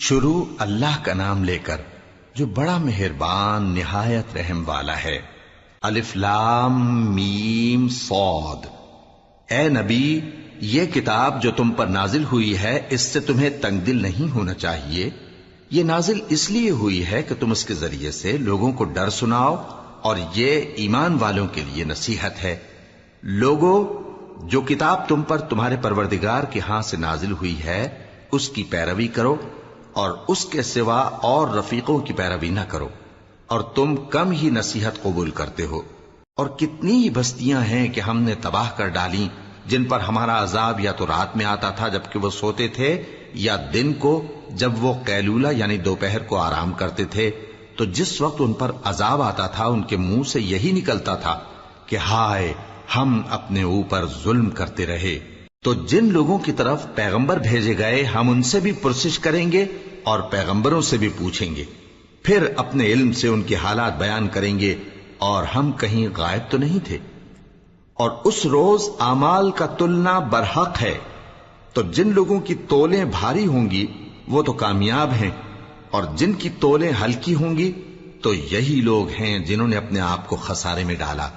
شروع اللہ کا نام لے کر جو بڑا مہربان نہایت رحم والا ہے۔ الف لام میم صاد۔ اے نبی، یہ کتاب جو تم پر نازل ہوئی ہے اس سے تمہیں تنگ دل نہیں ہونا چاہیے۔ یہ نازل اس لیے ہوئی ہے کہ تم اس کے ذریعے سے لوگوں کو ڈر سناؤ، اور یہ ایمان والوں کے لیے نصیحت ہے۔ لوگوں، جو کتاب تم پر تمہارے پروردگار کے ہاں سے نازل ہوئی ہے اس کی پیروی کرو، اور اس کے سوا اور رفیقوں کی پیروی نہ کرو، اور تم کم ہی نصیحت قبول کرتے ہو۔ اور کتنی ہی بستیاں ہیں کہ ہم نے تباہ کر ڈالیں جن پر ہمارا عذاب یا تو رات میں آتا تھا جبکہ وہ سوتے تھے، یا دن کو جب وہ قیلولہ یعنی دوپہر کو آرام کرتے تھے، تو جس وقت ان پر عذاب آتا تھا ان کے منہ سے یہی نکلتا تھا کہ ہائے، ہم اپنے اوپر ظلم کرتے رہے۔ تو جن لوگوں کی طرف پیغمبر بھیجے گئے ہم ان سے بھی پرسش کریں گے اور پیغمبروں سے بھی پوچھیں گے، پھر اپنے علم سے ان کے حالات بیان کریں گے، اور ہم کہیں غائب تو نہیں تھے۔ اور اس روز اعمال کا تلنا برحق ہے، تو جن لوگوں کی تولیں بھاری ہوں گی وہ تو کامیاب ہیں، اور جن کی تولیں ہلکی ہوں گی تو یہی لوگ ہیں جنہوں نے اپنے آپ کو خسارے میں ڈالا،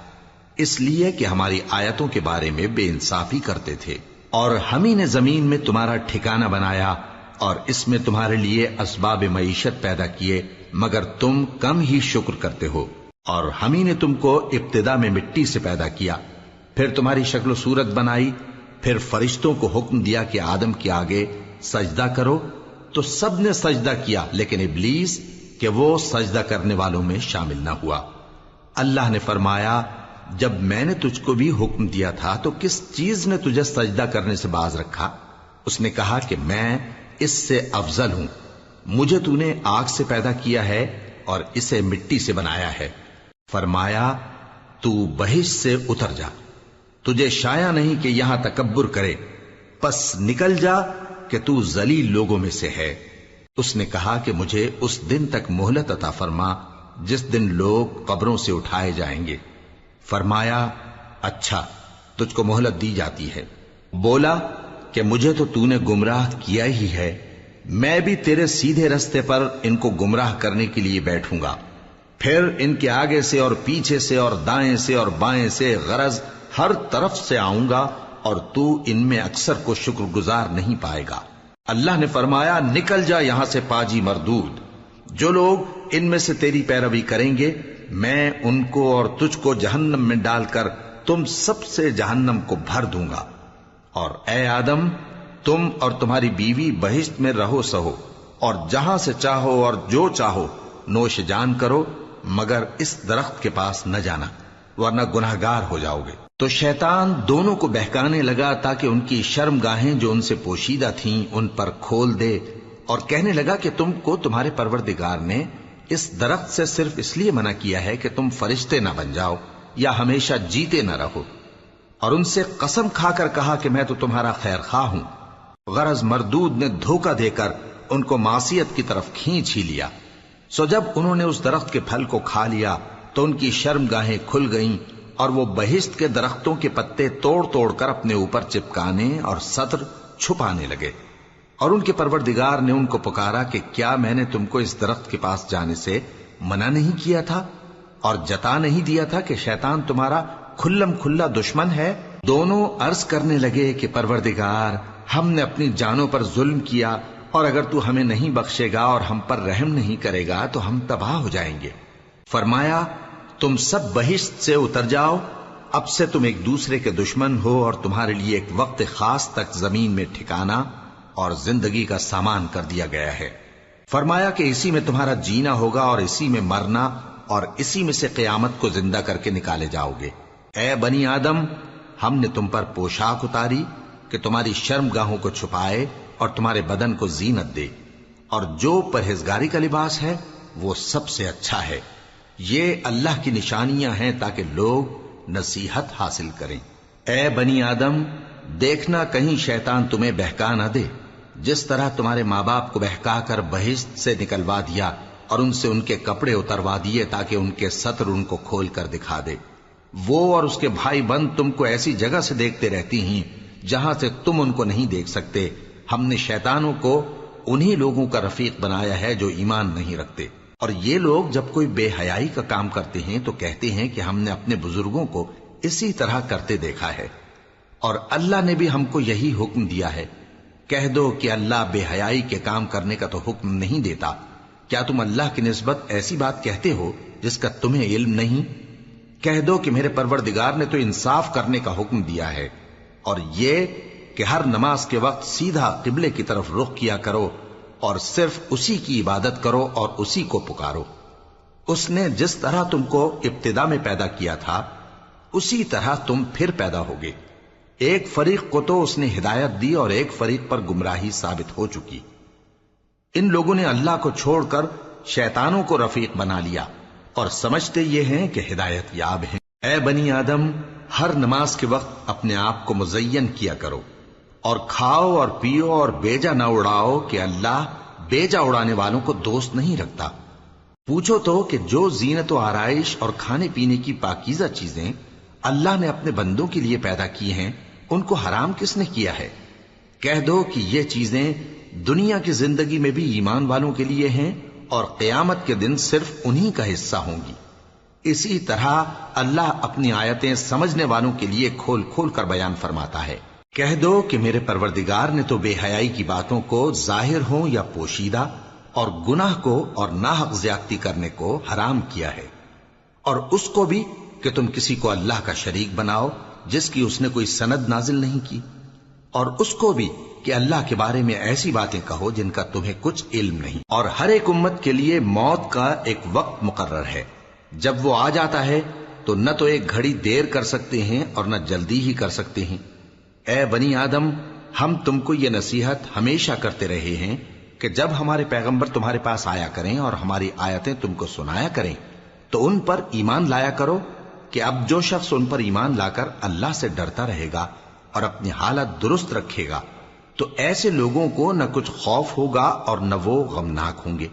اس لیے کہ ہماری آیتوں کے بارے میں بے انصافی کرتے تھے۔ اور ہم ہی نے زمین میں تمہارا ٹھکانہ بنایا اور اس میں تمہارے لیے اسباب معیشت پیدا کیے، مگر تم کم ہی شکر کرتے ہو۔ اور ہم ہی نے تم کو ابتدا میں مٹی سے پیدا کیا، پھر تمہاری شکل و صورت بنائی، پھر فرشتوں کو حکم دیا کہ آدم کے آگے سجدہ کرو، تو سب نے سجدہ کیا لیکن ابلیس کہ وہ سجدہ کرنے والوں میں شامل نہ ہوا۔ اللہ نے فرمایا، جب میں نے تجھ کو بھی حکم دیا تھا تو کس چیز نے تجھے سجدہ کرنے سے باز رکھا؟ اس نے کہا کہ میں اس سے افضل ہوں، مجھے تو نے آگ سے پیدا کیا ہے اور اسے مٹی سے بنایا ہے۔ فرمایا، تو بہشت سے اتر جا، تجھے شایع نہیں کہ یہاں تکبر کرے، پس نکل جا کہ تو ذلیل لوگوں میں سے ہے۔ اس نے کہا کہ مجھے اس دن تک مہلت عطا فرما جس دن لوگ قبروں سے اٹھائے جائیں گے۔ فرمایا، اچھا، تجھ کو مہلت دی جاتی ہے۔ بولا کہ مجھے تو نے گمراہ کیا ہی ہے، میں بھی تیرے سیدھے رستے پر ان کو گمراہ کرنے کے لیے بیٹھوں گا، پھر ان کے آگے سے اور پیچھے سے اور دائیں سے اور بائیں سے غرض ہر طرف سے آؤں گا، اور تو ان میں اکثر کو شکر گزار نہیں پائے گا۔ اللہ نے فرمایا، نکل جا یہاں سے پاجی مردود، جو لوگ ان میں سے تیری پیروی کریں گے میں ان کو اور تجھ کو جہنم میں ڈال کر تم سب سے جہنم کو بھر دوں گا۔ اور اے آدم، تم اور تمہاری بیوی بہشت میں رہو سہو، اور جہاں سے چاہو اور جو چاہو نوش جان کرو، مگر اس درخت کے پاس نہ جانا ورنہ گناہگار ہو جاؤ گے۔ تو شیطان دونوں کو بہکانے لگا تاکہ ان کی شرم گاہیں جو ان سے پوشیدہ تھیں ان پر کھول دے، اور کہنے لگا کہ تم کو تمہارے پروردگار نے اس درخت سے صرف اس لیے منع کیا ہے کہ تم فرشتے نہ بن جاؤ یا ہمیشہ جیتے نہ رہو۔ اور ان سے قسم کھا کر کہا کہ میں تو تمہارا خیر خواہ ہوں۔ غرض مردود نے دھوکہ دے کر ان کو معصیت کی طرف کھینچ ہی لیا۔ سو جب انہوں نے اس درخت کے پھل کو کھا لیا تو ان کی شرم گاہیں کھل گئیں، اور وہ بہشت کے درختوں کے پتے توڑ توڑ کر اپنے اوپر چپکانے اور سطر چھپانے لگے۔ اور ان کے پروردگار نے ان کو پکارا کہ کیا میں نے تم کو اس درخت کے پاس جانے سے منع نہیں کیا تھا اور جتا نہیں دیا تھا کہ شیطان تمہارا کھلم کھلا دشمن ہے؟ دونوں عرض کرنے لگے کہ پروردگار، ہم نے اپنی جانوں پر ظلم کیا، اور اگر تو ہمیں نہیں بخشے گا اور ہم پر رحم نہیں کرے گا تو ہم تباہ ہو جائیں گے۔ فرمایا، تم سب بہشت سے اتر جاؤ، اب سے تم ایک دوسرے کے دشمن ہو، اور تمہارے لیے ایک وقت خاص تک زمین میں ٹھکانا اور زندگی کا سامان کر دیا گیا ہے۔ فرمایا کہ اسی میں تمہارا جینا ہوگا اور اسی میں مرنا، اور اسی میں سے قیامت کو زندہ کر کے نکالے جاؤ گے۔ اے بنی آدم، ہم نے تم پر پوشاک اتاری کہ تمہاری شرم گاہوں کو چھپائے اور تمہارے بدن کو زینت دے، اور جو پرہیزگاری کا لباس ہے وہ سب سے اچھا ہے۔ یہ اللہ کی نشانیاں ہیں تاکہ لوگ نصیحت حاصل کریں۔ اے بنی آدم، دیکھنا کہیں شیطان تمہیں بہکا نہ دے، جس طرح تمہارے ماں باپ کو بہکا کر بہشت سے نکلوا دیا اور ان سے ان کے کپڑے اتروا دیے تاکہ ان کے سطر ان کو کھول کر دکھا دے۔ وہ اور اس کے بھائی بند تم کو ایسی جگہ سے دیکھتے رہتی ہیں جہاں سے تم ان کو نہیں دیکھ سکتے۔ ہم نے شیطانوں کو انہی لوگوں کا رفیق بنایا ہے جو ایمان نہیں رکھتے۔ اور یہ لوگ جب کوئی بے حیائی کا کام کرتے ہیں تو کہتے ہیں کہ ہم نے اپنے بزرگوں کو اسی طرح کرتے دیکھا ہے، اور اللہ نے بھی ہم کو یہی حکم دیا ہے۔ کہہ دو کہ اللہ بے حیائی کے کام کرنے کا تو حکم نہیں دیتا، کیا تم اللہ کی نسبت ایسی بات کہتے ہو جس کا تمہیں علم نہیں؟ کہہ دو کہ میرے پروردگار نے تو انصاف کرنے کا حکم دیا ہے، اور یہ کہ ہر نماز کے وقت سیدھا قبلے کی طرف رخ کیا کرو اور صرف اسی کی عبادت کرو اور اسی کو پکارو۔ اس نے جس طرح تم کو ابتدا میں پیدا کیا تھا اسی طرح تم پھر پیدا ہوگے۔ ایک فریق کو تو اس نے ہدایت دی اور ایک فریق پر گمراہی ثابت ہو چکی۔ ان لوگوں نے اللہ کو چھوڑ کر شیطانوں کو رفیق بنا لیا اور سمجھتے یہ ہیں کہ ہدایت یاب ہیں۔ اے بنی آدم، ہر نماز کے وقت اپنے آپ کو مزین کیا کرو، اور کھاؤ اور پیو اور بیجا نہ اڑاؤ کہ اللہ بیجا اڑانے والوں کو دوست نہیں رکھتا۔ پوچھو تو کہ جو زینت و آرائش اور کھانے پینے کی پاکیزہ چیزیں اللہ نے اپنے بندوں کے لیے پیدا کی ہیں ان کو حرام کس نے کیا ہے؟ کہہ دو کہ یہ چیزیں دنیا کی زندگی میں بھی ایمان والوں کے لیے ہیں اور قیامت کے دن صرف انہی کا حصہ ہوں گی۔ اسی طرح اللہ اپنی آیتیں سمجھنے والوں کے لیے کھول کھول کر بیان فرماتا ہے۔ کہہ دو کہ میرے پروردگار نے تو بے حیائی کی باتوں کو ظاہر ہوں یا پوشیدہ اور گناہ کو اور ناحق زیادتی کرنے کو حرام کیا ہے، اور اس کو بھی کہ تم کسی کو اللہ کا شریک بناؤ جس کی اس نے کوئی سند نازل نہیں کی، اور اس کو بھی کہ اللہ کے بارے میں ایسی باتیں کہو جن کا تمہیں کچھ علم نہیں۔ اور ہر ایک امت کے لیے موت کا ایک وقت مقرر ہے، جب وہ آ جاتا ہے تو نہ تو ایک گھڑی دیر کر سکتے ہیں اور نہ جلدی ہی کر سکتے ہیں۔ اے بنی آدم، ہم تم کو یہ نصیحت ہمیشہ کرتے رہے ہیں کہ جب ہمارے پیغمبر تمہارے پاس آیا کریں اور ہماری آیتیں تم کو سنایا کریں تو ان پر ایمان لایا کرو، کہ اب جو شخص ان پر ایمان لا کر اللہ سے ڈرتا رہے گا اور اپنی حالت درست رکھے گا تو ایسے لوگوں کو نہ کچھ خوف ہوگا اور نہ وہ غمناک ہوں گے۔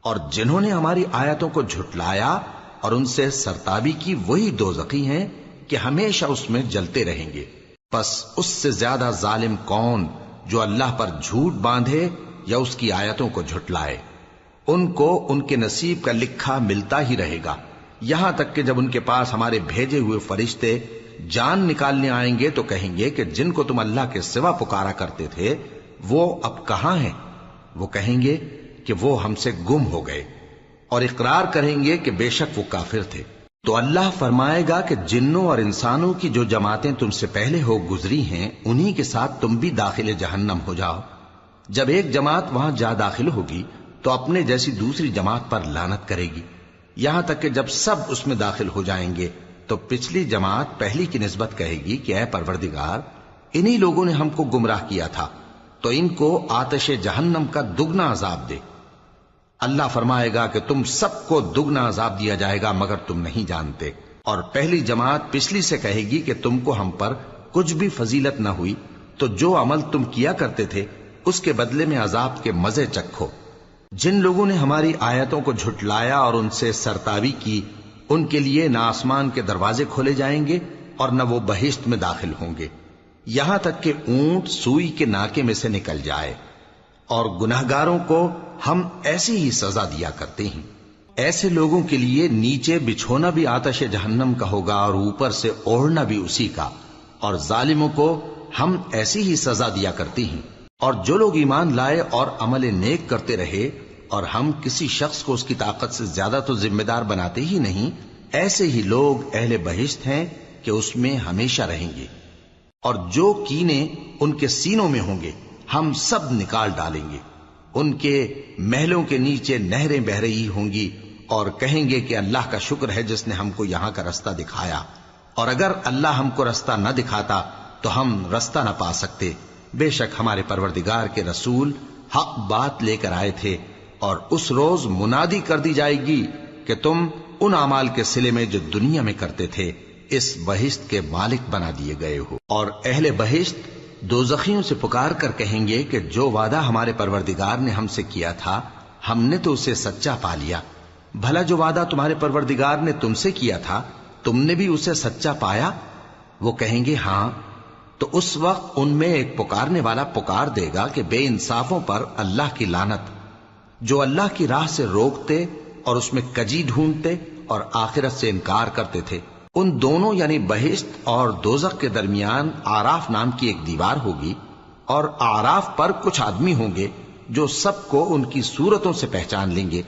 اور جنہوں نے ہماری آیتوں کو جھٹلایا اور ان سے سرتابی کی وہی دوزخی ہیں کہ ہمیشہ اس میں جلتے رہیں گے۔ پس اس سے زیادہ ظالم کون جو اللہ پر جھوٹ باندھے یا اس کی آیتوں کو جھٹلائے؟ ان کو ان کے نصیب کا لکھا ملتا ہی رہے گا، یہاں تک کہ جب ان کے پاس ہمارے بھیجے ہوئے فرشتے جان نکالنے آئیں گے تو کہیں گے کہ جن کو تم اللہ کے سوا پکارا کرتے تھے وہ اب کہاں ہیں؟ وہ کہیں گے کہ وہ ہم سے گم ہو گئے، اور اقرار کریں گے کہ بے شک وہ کافر تھے۔ تو اللہ فرمائے گا کہ جنوں اور انسانوں کی جو جماعتیں تم سے پہلے ہو گزری ہیں انہی کے ساتھ تم بھی داخل جہنم ہو جاؤ۔ جب ایک جماعت وہاں جا داخل ہوگی تو اپنے جیسی دوسری جماعت پر لعنت کرے گی، یہاں تک کہ جب سب اس میں داخل ہو جائیں گے تو پچھلی جماعت پہلی کی نسبت کہے گی کہ اے پروردگار، انہی لوگوں نے ہم کو گمراہ کیا تھا، تو ان کو آتش جہنم کا دگنا عذاب دے۔ اللہ فرمائے گا کہ تم سب کو دگنا عذاب دیا جائے گا مگر تم نہیں جانتے۔ اور پہلی جماعت پچھلی سے کہے گی کہ تم کو ہم پر کچھ بھی فضیلت نہ ہوئی، تو جو عمل تم کیا کرتے تھے اس کے بدلے میں عذاب کے مزے چکھو۔ جن لوگوں نے ہماری آیتوں کو جھٹلایا اور ان سے سرتابی کی ان کے لیے نہ آسمان کے دروازے کھولے جائیں گے اور نہ وہ بہشت میں داخل ہوں گے، یہاں تک کہ اونٹ سوئی کے ناکے میں سے نکل جائے۔ اور گناہگاروں کو ہم ایسی ہی سزا دیا کرتے ہیں۔ ایسے لوگوں کے لیے نیچے بچھونا بھی آتش جہنم کا ہوگا اور اوپر سے اوڑھنا بھی اسی کا، اور ظالموں کو ہم ایسی ہی سزا دیا کرتے ہیں۔ اور جو لوگ ایمان لائے اور عمل نیک کرتے رہے اور ہم کسی شخص کو اس کی طاقت سے زیادہ تو ذمہ دار بناتے ہی نہیں، ایسے ہی لوگ اہل بہشت ہیں کہ اس میں ہمیشہ رہیں گے۔ اور جو کینے ان کے سینوں میں ہوں گے ہم سب نکال ڈالیں گے، ان کے محلوں کے نیچے نہریں بہ رہی ہوں گی، اور کہیں گے کہ اللہ کا شکر ہے جس نے ہم کو یہاں کا رستہ دکھایا، اور اگر اللہ ہم کو رستہ نہ دکھاتا تو ہم رستہ نہ پا سکتے۔ بے شک ہمارے پروردگار کے رسول حق بات لے کر آئے تھے، اور اس روز منادی کر دی جائے گی کہ تم ان اعمال کے صلے میں جو دنیا میں کرتے تھے اس بہشت کے مالک بنا دیے گئے ہو۔ اور اہل بہشت دوزخیوں سے پکار کر کہیں گے کہ جو وعدہ ہمارے پروردگار نے ہم سے کیا تھا ہم نے تو اسے سچا پا لیا۔ بھلا جو وعدہ تمہارے پروردگار نے تم سے کیا تھا تم نے بھی اسے سچا پایا؟ وہ کہیں گے ہاں۔ تو اس وقت ان میں ایک پکارنے والا پکار دے گا کہ بے انصافوں پر اللہ کی لعنت، جو اللہ کی راہ سے روکتے اور اس میں کجی ڈھونڈتے اور آخرت سے انکار کرتے تھے۔ ان دونوں یعنی بہشت اور دوزخ کے درمیان آراف نام کی ایک دیوار ہوگی، اور آراف پر کچھ آدمی ہوں گے جو سب کو ان کی صورتوں سے پہچان لیں گے،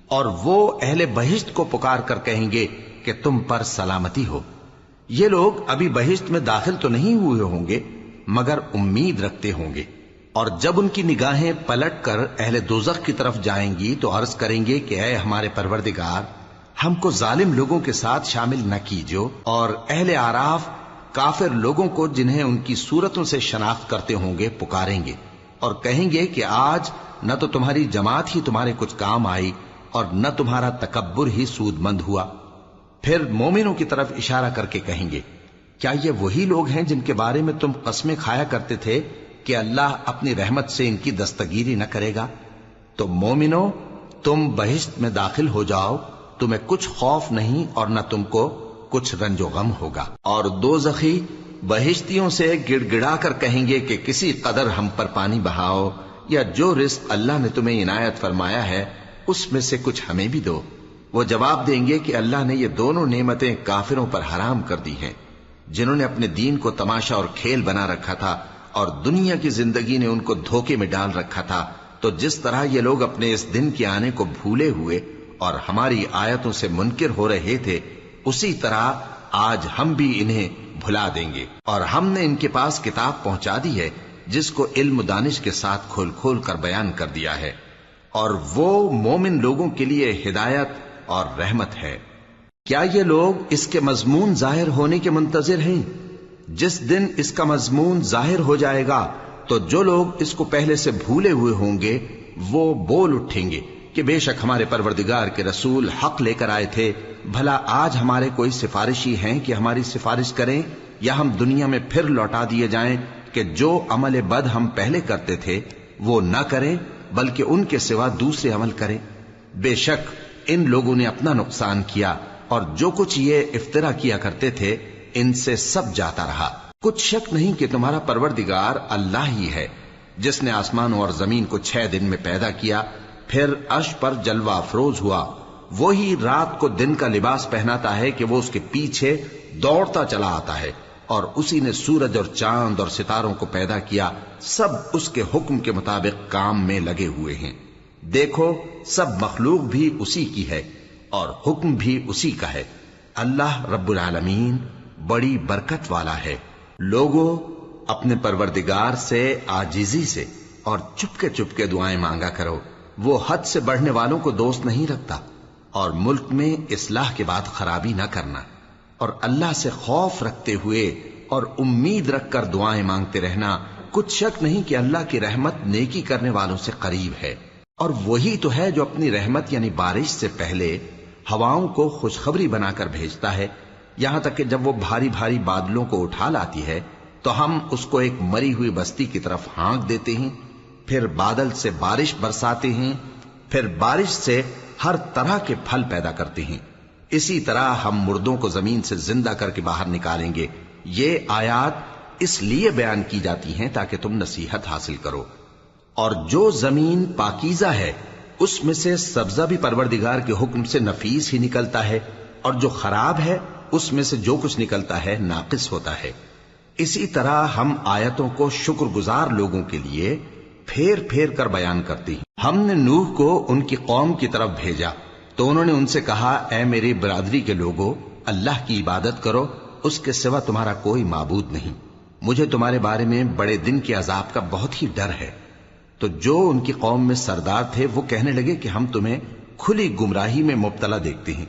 اور وہ اہل بہشت کو پکار کر کہیں گے کہ تم پر سلامتی ہو۔ یہ لوگ ابھی بہشت میں داخل تو نہیں ہوئے ہوں گے مگر امید رکھتے ہوں گے، اور جب ان کی نگاہیں پلٹ کر اہل دوزخ کی طرف جائیں گی تو عرض کریں گے کہ اے ہمارے پروردگار، ہم کو ظالم لوگوں کے ساتھ شامل نہ کیجو۔ اور اہل آراف کافر لوگوں کو جنہیں ان کی صورتوں سے شناخت کرتے ہوں گے پکاریں گے اور کہیں گے کہ آج نہ تو تمہاری جماعت ہی تمہارے کچھ کام آئی اور نہ تمہارا تکبر ہی سود مند ہوا۔ پھر مومنوں کی طرف اشارہ کر کے کہیں گے، کیا یہ وہی لوگ ہیں جن کے بارے میں تم قسمیں کھایا کرتے تھے کہ اللہ اپنی رحمت سے ان کی دستگیری نہ کرے گا؟ تو مومنوں، تم بہشت میں داخل ہو جاؤ، تمہیں کچھ خوف نہیں اور نہ تم کو کچھ رنج و غم ہوگا۔ اور دوزخی بہشتیوں سے گڑ گڑا کر کہیں گے کہ کسی قدر ہم پر پانی بہاؤ، یا جو رزق اللہ نے تمہیں عنایت فرمایا ہے اس میں سے کچھ ہمیں بھی دو۔ وہ جواب دیں گے کہ اللہ نے یہ دونوں نعمتیں کافروں پر حرام کر دی ہیں، جنہوں نے اپنے دین کو تماشا اور کھیل بنا رکھا تھا اور دنیا کی زندگی نے ان کو دھوکے میں ڈال رکھا تھا۔ تو جس طرح یہ لوگ اپنے اس دن کے آنے کو بھولے ہوئے اور ہماری آیتوں سے منکر ہو رہے تھے، اسی طرح آج ہم بھی انہیں بھلا دیں گے۔ اور ہم نے ان کے پاس کتاب پہنچا دی ہے جس کو علم و دانش کے ساتھ کھول کھول کر بیان کر دیا ہے، اور وہ مومن لوگوں کے لیے ہدایت اور رحمت ہے۔ کیا یہ لوگ اس کے مضمون ظاہر ہونے کے منتظر ہیں؟ جس دن اس کا مضمون ظاہر ہو جائے گا تو جو لوگ اس کو پہلے سے بھولے ہوئے ہوں گے وہ بول اٹھیں گے کہ بے شک ہمارے پروردگار کے رسول حق لے کر آئے تھے، بھلا آج ہمارے کوئی سفارشی ہیں کہ ہماری سفارش کریں، یا ہم دنیا میں پھر لوٹا دیے جائیں کہ جو عمل بد ہم پہلے کرتے تھے وہ نہ کریں بلکہ ان کے سوا دوسرے عمل کریں۔ بے شک ان لوگوں نے اپنا نقصان کیا، اور جو کچھ یہ افترا کیا کرتے تھے ان سے سب جاتا رہا۔ کچھ شک نہیں کہ تمہارا پروردگار اللہ ہی ہے جس نے آسمانوں اور زمین کو 6 دن میں پیدا کیا، پھر عرش پر جلوہ افروز ہوا۔ وہی رات کو دن کا لباس پہناتا ہے کہ وہ اس کے پیچھے دوڑتا چلا آتا ہے، اور اسی نے سورج اور چاند اور ستاروں کو پیدا کیا، سب اس کے حکم کے مطابق کام میں لگے ہوئے ہیں۔ دیکھو سب مخلوق بھی اسی کی ہے اور حکم بھی اسی کا ہے۔ اللہ رب العالمین بڑی برکت والا ہے۔ لوگوں، اپنے پروردگار سے عاجزی سے اور چپکے دعائیں مانگا کرو، وہ حد سے بڑھنے والوں کو دوست نہیں رکھتا، اور ملک میں اصلاح کے بعد خرابی نہ کرنا، اور اللہ سے خوف رکھتے ہوئے اور امید رکھ کر دعائیں مانگتے رہنا۔ کچھ شک نہیں کہ اللہ کی رحمت نیکی کرنے والوں سے قریب ہے، اور وہی تو ہے جو اپنی رحمت یعنی بارش سے پہلے ہواؤں کو خوشخبری بنا کر بھیجتا ہے، یہاں تک کہ جب وہ بھاری بھاری بادلوں کو اٹھا لاتی ہے تو ہم اس کو ایک مری ہوئی بستی کی طرف ہانک دیتے ہیں، پھر بادل سے بارش برساتے ہیں، پھر بارش سے ہر طرح کے پھل پیدا کرتے ہیں۔ اسی طرح ہم مردوں کو زمین سے زندہ کر کے باہر نکالیں گے۔ یہ آیات اس لیے بیان کی جاتی ہیں تاکہ تم نصیحت حاصل کرو۔ اور جو زمین پاکیزہ ہے اس میں سے سبزہ بھی پروردگار کے حکم سے نفیس ہی نکلتا ہے، اور جو خراب ہے اس میں سے جو کچھ نکلتا ہے ناقص ہوتا ہے۔ اسی طرح ہم آیتوں کو شکر گزار لوگوں کے لیے پھیر پھیر کر بیان کرتے ہیں۔ ہم نے نوح کو ان کی قوم کی طرف بھیجا تو انہوں نے ان سے کہا، اے میری برادری کے لوگوں، اللہ کی عبادت کرو، اس کے سوا تمہارا کوئی معبود نہیں۔ مجھے تمہارے بارے میں بڑے دن کے عذاب کا بہت ہی ڈر ہے۔ تو جو ان کی قوم میں سردار تھے وہ کہنے لگے کہ ہم تمہیں کھلی گمراہی میں مبتلا دیکھتے ہیں۔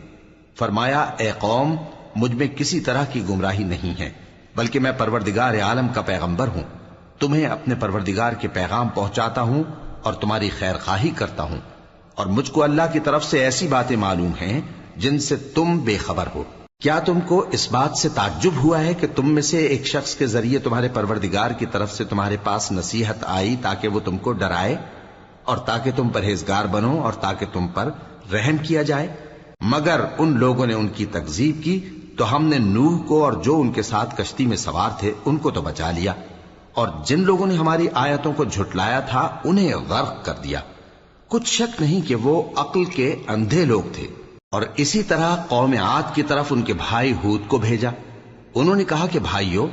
فرمایا، اے قوم، مجھ میں کسی طرح کی گمراہی نہیں ہے، بلکہ میں پروردگار عالم کا پیغمبر ہوں، تمہیں اپنے پروردگار کے پیغام پہنچاتا ہوں اور تمہاری خیر خواہی کرتا ہوں، اور مجھ کو اللہ کی طرف سے ایسی باتیں معلوم ہیں جن سے تم بے خبر ہو۔ کیا تم کو اس بات سے تعجب ہوا ہے کہ تم میں سے ایک شخص کے ذریعے تمہارے پروردگار کی طرف سے تمہارے پاس نصیحت آئی تاکہ وہ تم کو ڈرائے اور تاکہ تم پرہیزگار بنو اور تاکہ تم پر رحم کیا جائے؟ مگر ان لوگوں نے ان کی تکذیب کی تو ہم نے نوح کو اور جو ان کے ساتھ کشتی میں سوار تھے ان کو تو بچا لیا، اور جن لوگوں نے ہماری آیتوں کو جھٹلایا تھا انہیں غرق کر دیا۔ کچھ شک نہیں کہ وہ عقل کے اندھے لوگ تھے۔ اور اسی طرح قوم عاد کی طرف ان کے بھائی ہود کو بھیجا۔ انہوں نے کہا کہ بھائیو،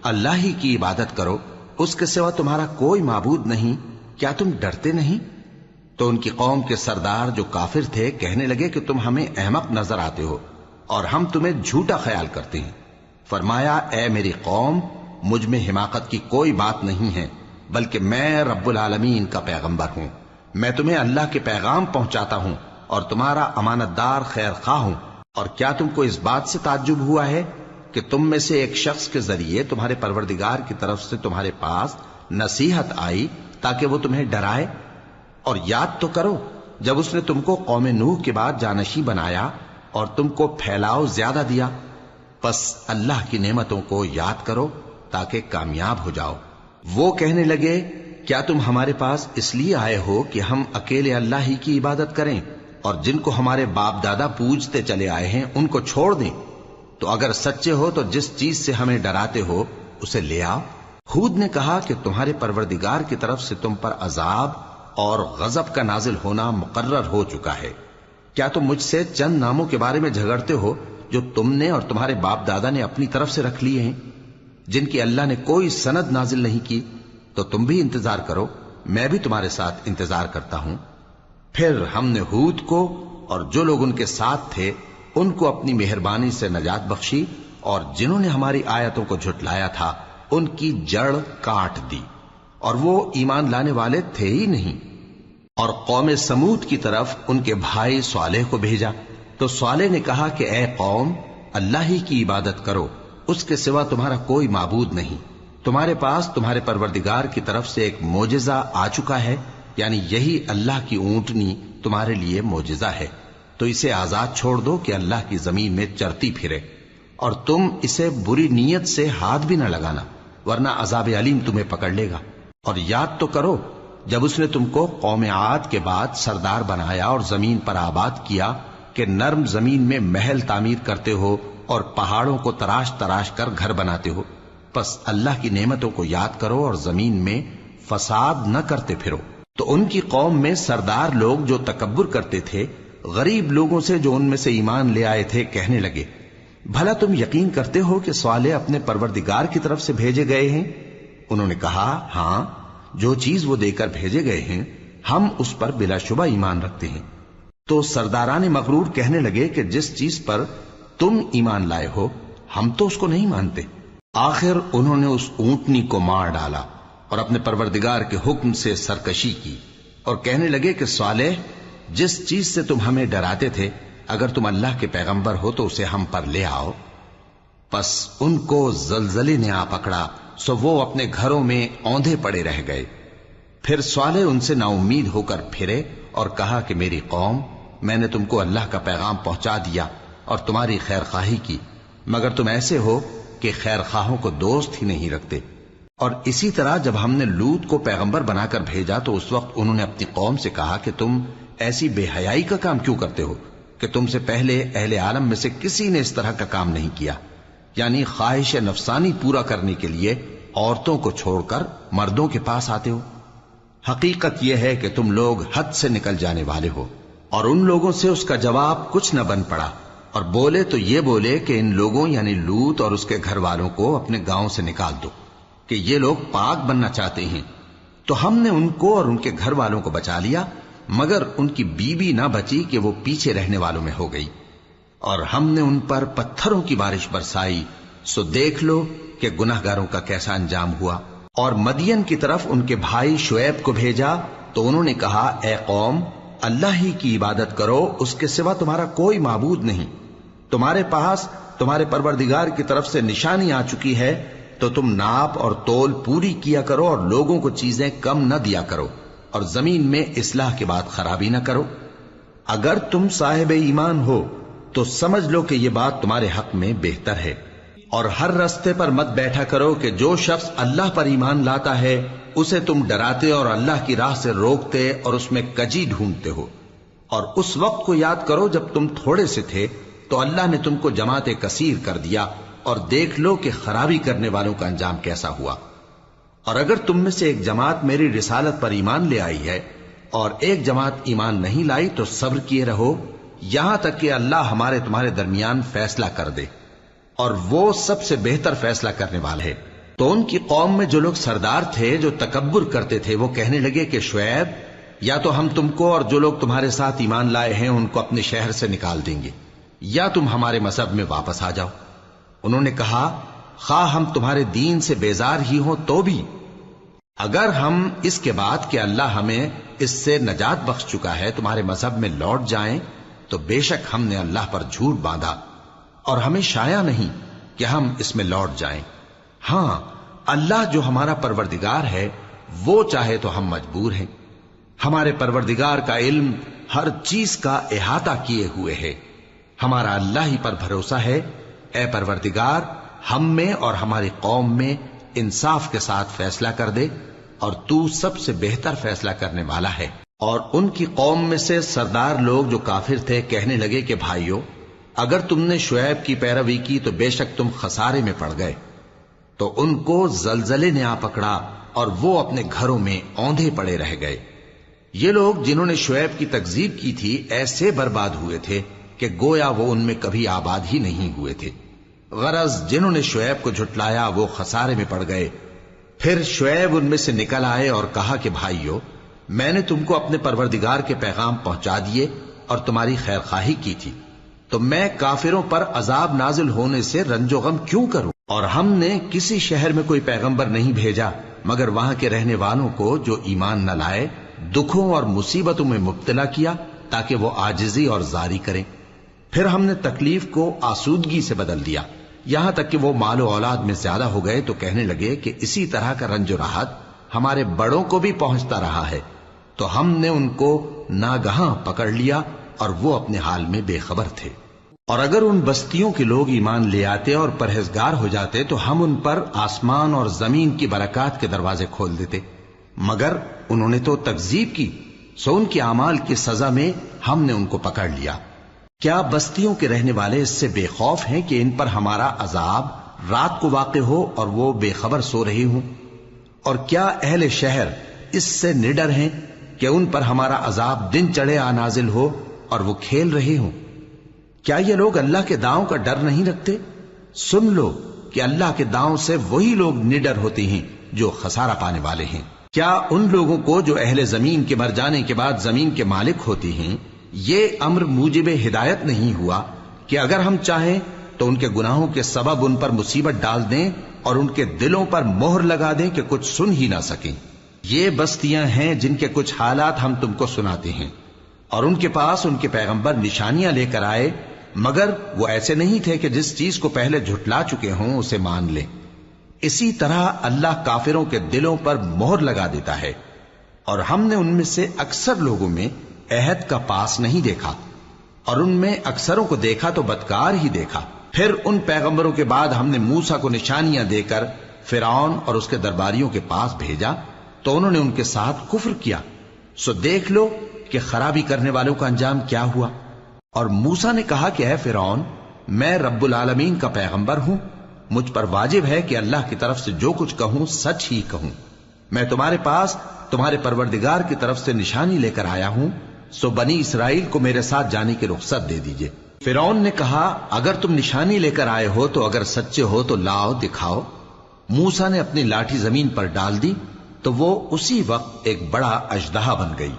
اللہ ہی کی عبادت کرو، اس کے سوا تمہارا کوئی معبود نہیں، کیا تم ڈرتے نہیں؟ تو ان کی قوم کے سردار جو کافر تھے کہنے لگے کہ تم ہمیں احمق نظر آتے ہو اور ہم تمہیں جھوٹا خیال کرتے ہیں۔ فرمایا، اے میری قوم، مجھ میں حماقت کی کوئی بات نہیں ہے، بلکہ میں رب العالمین کا پیغمبر ہوں۔ میں تمہیں اللہ کے پیغام پہنچاتا ہوں اور تمہارا امانت دار خیر خواہ ہوں۔ اور کیا تم کو اس بات سے تعجب ہوا ہے کہ تم میں سے ایک شخص کے ذریعے تمہارے پروردگار کی طرف سے تمہارے پاس نصیحت آئی تاکہ وہ تمہیں ڈرائے؟ اور یاد تو کرو جب اس نے تم کو قوم نوح کے بعد جانشین بنایا اور تم کو پھیلاؤ زیادہ دیا۔ پس اللہ کی نعمتوں کو یاد کرو تاکہ کامیاب ہو جاؤ۔ وہ کہنے لگے، کیا تم ہمارے پاس اس لیے آئے ہو کہ ہم اکیلے اللہ ہی کی عبادت کریں اور جن کو ہمارے باپ دادا پوجتے چلے آئے ہیں ان کو چھوڑ دیں؟ تو اگر سچے ہو تو جس چیز سے ہمیں ڈراتے ہو اسے لے آؤ۔ ہود نے کہا کہ تمہارے پروردگار کی طرف سے تم پر عذاب اور غضب کا نازل ہونا مقرر ہو چکا ہے۔ کیا تم مجھ سے چند ناموں کے بارے میں جھگڑتے ہو جو تم نے اور تمہارے باپ دادا نے اپنی طرف سے رکھ لیے ہیں، جن کی اللہ نے کوئی سند نازل نہیں کی؟ تو تم بھی انتظار کرو، میں بھی تمہارے ساتھ انتظار کرتا ہوں۔ پھر ہم نے ہود کو اور جو لوگ ان کے ساتھ تھے ان کو اپنی مہربانی سے نجات بخشی، اور جنہوں نے ہماری آیتوں کو جھٹلایا تھا ان کی جڑ کاٹ دی، اور وہ ایمان لانے والے تھے ہی نہیں۔ اور قوم سمود کی طرف ان کے بھائی صالح کو بھیجا، تو صالح نے کہا کہ اے قوم، اللہ ہی کی عبادت کرو، اس کے سوا تمہارا کوئی معبود نہیں۔ تمہارے پاس تمہارے پروردگار کی طرف سے ایک معجزہ آ چکا ہے، یعنی یہی اللہ کی اونٹنی تمہارے لیے معجزہ ہے، تو اسے آزاد چھوڑ دو کہ اللہ کی زمین میں چرتی پھرے، اور تم اسے بری نیت سے ہاتھ بھی نہ لگانا، ورنہ عذاب علیم تمہیں پکڑ لے گا۔ اور یاد تو کرو جب اس نے تم کو قوم عاد کے بعد سردار بنایا اور زمین پر آباد کیا کہ نرم زمین میں محل تعمیر کرتے ہو اور پہاڑوں کو تراش تراش کر گھر بناتے ہو۔ پس اللہ کی نعمتوں کو یاد کرو اور زمین میں فساد نہ کرتے پھرو۔ تو ان کی قوم میں سردار لوگ جو تکبر کرتے تھے غریب لوگوں سے جو ان میں سے ایمان لے آئے تھے کہنے لگے، بھلا تم یقین کرتے ہو کہ صالح اپنے پروردگار کی طرف سے بھیجے گئے ہیں؟ انہوں نے کہا، ہاں، جو چیز وہ دے کر بھیجے گئے ہیں ہم اس پر بلا شبہ ایمان رکھتے ہیں۔ تو سرداران مغرور کہنے لگے کہ جس چیز پر تم ایمان لائے ہو ہم تو اس کو نہیں مانتے۔ آخر انہوں نے اس اونٹنی کو مار ڈالا اور اپنے پروردگار کے حکم سے سرکشی کی، اور کہنے لگے کہ صالح، جس چیز سے تم ہمیں ڈراتے تھے اگر تم اللہ کے پیغمبر ہو تو اسے ہم پر لے آؤ۔ پس ان کو زلزلے نے آ پکڑا، سو وہ اپنے گھروں میں اوندھے پڑے رہ گئے۔ پھر صالح ان سے نا امید ہو کر پھرے اور کہا کہ میری قوم، میں نے تم کو اللہ کا پیغام پہنچا دیا اور تمہاری خیر خواہی کی، مگر تم ایسے ہو کہ خیر خواہوں کو دوست ہی نہیں رکھتے۔ اور اسی طرح جب ہم نے لوط کو پیغمبر بنا کر بھیجا تو اس وقت انہوں نے اپنی قوم سے کہا کہ تم ایسی بے حیائی کا کام کیوں کرتے ہو کہ تم سے پہلے اہل عالم میں سے کسی نے اس طرح کا کام نہیں کیا، یعنی خواہش نفسانی پورا کرنے کے لیے عورتوں کو چھوڑ کر مردوں کے پاس آتے ہو۔ حقیقت یہ ہے کہ تم لوگ حد سے نکل جانے والے ہو۔ اور ان لوگوں سے اس کا جواب کچھ نہ بن پڑا، اور بولے تو یہ بولے کہ ان لوگوں یعنی لوط اور اس کے گھر والوں کو اپنے گاؤں سے نکال دو کہ یہ لوگ پاک بننا چاہتے ہیں۔ تو ہم نے ان کو اور ان کے گھر والوں کو بچا لیا، مگر ان کی بیوی نہ بچی کہ وہ پیچھے رہنے والوں میں ہو گئی، اور ہم نے ان پر پتھروں کی بارش برسائی، سو دیکھ لو کہ گناہگاروں کا کیسا انجام ہوا۔ اور مدین کی طرف ان کے بھائی شعیب کو بھیجا تو انہوں نے کہا، اے قوم، اللہ ہی کی عبادت کرو، اس کے سوا تمہارا کوئی معبود نہیں۔ تمہارے پاس تمہارے پروردگار کی طرف سے نشانی آ چکی ہے، تو تم ناپ اور تول پوری کیا کرو اور لوگوں کو چیزیں کم نہ دیا کرو، اور زمین میں اصلاح کے بعد خرابی نہ کرو۔ اگر تم صاحب ایمان ہو تو سمجھ لو کہ یہ بات تمہارے حق میں بہتر ہے، اور ہر رستے پر مت بیٹھا کرو کہ جو شخص اللہ پر ایمان لاتا ہے اسے تم ڈراتے اور اللہ کی راہ سے روکتے اور اس میں کجی ڈھونڈتے ہو۔ اور اس وقت کو یاد کرو جب تم تھوڑے سے تھے تو اللہ نے تم کو جماعت کثیر کر دیا، اور دیکھ لو کہ خرابی کرنے والوں کا انجام کیسا ہوا۔ اور اگر تم میں سے ایک جماعت میری رسالت پر ایمان لے آئی ہے اور ایک جماعت ایمان نہیں لائی تو صبر کیے رہو یہاں تک کہ اللہ ہمارے تمہارے درمیان فیصلہ کر دے، اور وہ سب سے بہتر فیصلہ کرنے والا ہے۔ تو ان کی قوم میں جو لوگ سردار تھے جو تکبر کرتے تھے وہ کہنے لگے کہ شعیب، یا تو ہم تم کو اور جو لوگ تمہارے ساتھ ایمان لائے ہیں ان کو اپنے شہر سے نکال دیں گے، یا تم ہمارے مذہب میں واپس آ جاؤ۔ انہوں نے کہا خواہ ہم تمہارے دین سے بیزار ہی ہوں تو بھی، اگر ہم اس کے بعد کہ اللہ ہمیں اس سے نجات بخش چکا ہے تمہارے مذہب میں لوٹ جائیں تو بے شک ہم نے اللہ پر جھوٹ باندھا، اور ہمیں شایع نہیں کہ ہم اس میں لوٹ جائیں۔ ہاں، اللہ جو ہمارا پروردگار ہے وہ چاہے تو ہم مجبور ہیں۔ ہمارے پروردگار کا علم ہر چیز کا احاطہ کیے ہوئے ہے۔ ہمارا اللہ ہی پر بھروسہ ہے۔ اے پروردگار، ہم میں اور ہماری قوم میں انصاف کے ساتھ فیصلہ کر دے، اور تو سب سے بہتر فیصلہ کرنے والا ہے۔ اور ان کی قوم میں سے سردار لوگ جو کافر تھے کہنے لگے کہ بھائیو، اگر تم نے شعیب کی پیروی کی تو بے شک تم خسارے میں پڑ گئے۔ تو ان کو زلزلے نے آ پکڑا اور وہ اپنے گھروں میں اوندھے پڑے رہ گئے۔ یہ لوگ جنہوں نے شعیب کی تکذیب کی تھی ایسے برباد ہوئے تھے کہ گویا وہ ان میں کبھی آباد ہی نہیں ہوئے تھے۔ غرض جنہوں نے شعیب کو جھٹلایا وہ خسارے میں پڑ گئے۔ پھر شعیب ان میں سے نکل آئے اور کہا کہ بھائیو، میں نے تم کو اپنے پروردگار کے پیغام پہنچا دیے اور تمہاری خیر خواہی کی تھی، تو میں کافروں پر عذاب نازل ہونے سے رنج و غم کیوں کروں؟ اور ہم نے کسی شہر میں کوئی پیغمبر نہیں بھیجا مگر وہاں کے رہنے والوں کو جو ایمان نہ لائے دکھوں اور مصیبتوں میں مبتلا کیا تاکہ وہ عاجزی اور زاری کریں۔ پھر ہم نے تکلیف کو آسودگی سے بدل دیا، یہاں تک کہ وہ مال و اولاد میں زیادہ ہو گئے تو کہنے لگے کہ اسی طرح کا رنج و راحت ہمارے بڑوں کو بھی پہنچتا رہا ہے، تو ہم نے ان کو ناگہاں پکڑ لیا اور وہ اپنے حال میں بے خبر تھے۔ اور اگر ان بستیوں کے لوگ ایمان لے آتے اور پرہیزگار ہو جاتے تو ہم ان پر آسمان اور زمین کی برکات کے دروازے کھول دیتے، مگر انہوں نے تو تکذیب کی، سو ان کے اعمال کی سزا میں ہم نے ان کو پکڑ لیا۔ کیا بستیوں کے رہنے والے اس سے بے خوف ہیں کہ ان پر ہمارا عذاب رات کو واقع ہو اور وہ بے خبر سو رہی ہوں؟ اور کیا اہل شہر اس سے نڈر ہیں کہ ان پر ہمارا عذاب دن چڑھے آ نازل ہو اور وہ کھیل رہے ہوں؟ کیا یہ لوگ اللہ کے داؤں کا ڈر نہیں رکھتے؟ سن لو کہ اللہ کے داؤں سے وہی لوگ نڈر ہوتے ہیں جو خسارہ پانے والے ہیں۔ کیا ان لوگوں کو جو اہل زمین کے مر جانے کے بعد زمین کے مالک ہوتے ہیں یہ امر موجب ہدایت نہیں ہوا کہ اگر ہم چاہیں تو ان کے گناہوں کے سبب ان پر مصیبت ڈال دیں اور ان کے دلوں پر مہر لگا دیں کہ کچھ سن ہی نہ سکیں؟ یہ بستیاں ہیں جن کے کچھ حالات ہم تم کو سناتے ہیں، اور ان کے پاس ان کے پیغمبر نشانیاں لے کر آئے، مگر وہ ایسے نہیں تھے کہ جس چیز کو پہلے جھٹلا چکے ہوں اسے مان لیں۔ اسی طرح اللہ کافروں کے دلوں پر مہر لگا دیتا ہے، اور ہم نے ان میں سے اکثر لوگوں میں عہد کا پاس نہیں دیکھا، اور ان میں اکثروں کو دیکھا تو بدکار ہی دیکھا۔ پھر ان پیغمبروں کے بعد ہم نے موسیٰ کو نشانیاں دے کر فرعون اور اس کے درباریوں کے پاس بھیجا تو انہوں نے ان کے ساتھ کفر کیا، سو دیکھ لو کہ خرابی کرنے والوں کا انجام کیا ہوا۔ اور موسیٰ نے کہا کہ اے فرعون، میں رب العالمین کا پیغمبر ہوں، مجھ پر واجب ہے کہ اللہ کی طرف سے جو کچھ کہوں سچ ہی کہوں۔ میں تمہارے پاس تمہارے پروردگار کی طرف سے نشانی لے کر آیا ہوں، سو بنی اسرائیل کو میرے ساتھ جانے کی رخصت دے دیجئے۔ فرعون نے کہا اگر تم نشانی لے کر آئے ہو تو اگر سچے ہو تو لاؤ دکھاؤ۔ موسیٰ نے اپنی لاٹھی زمین پر ڈال دی تو وہ اسی وقت ایک بڑا اژدہا بن گئی،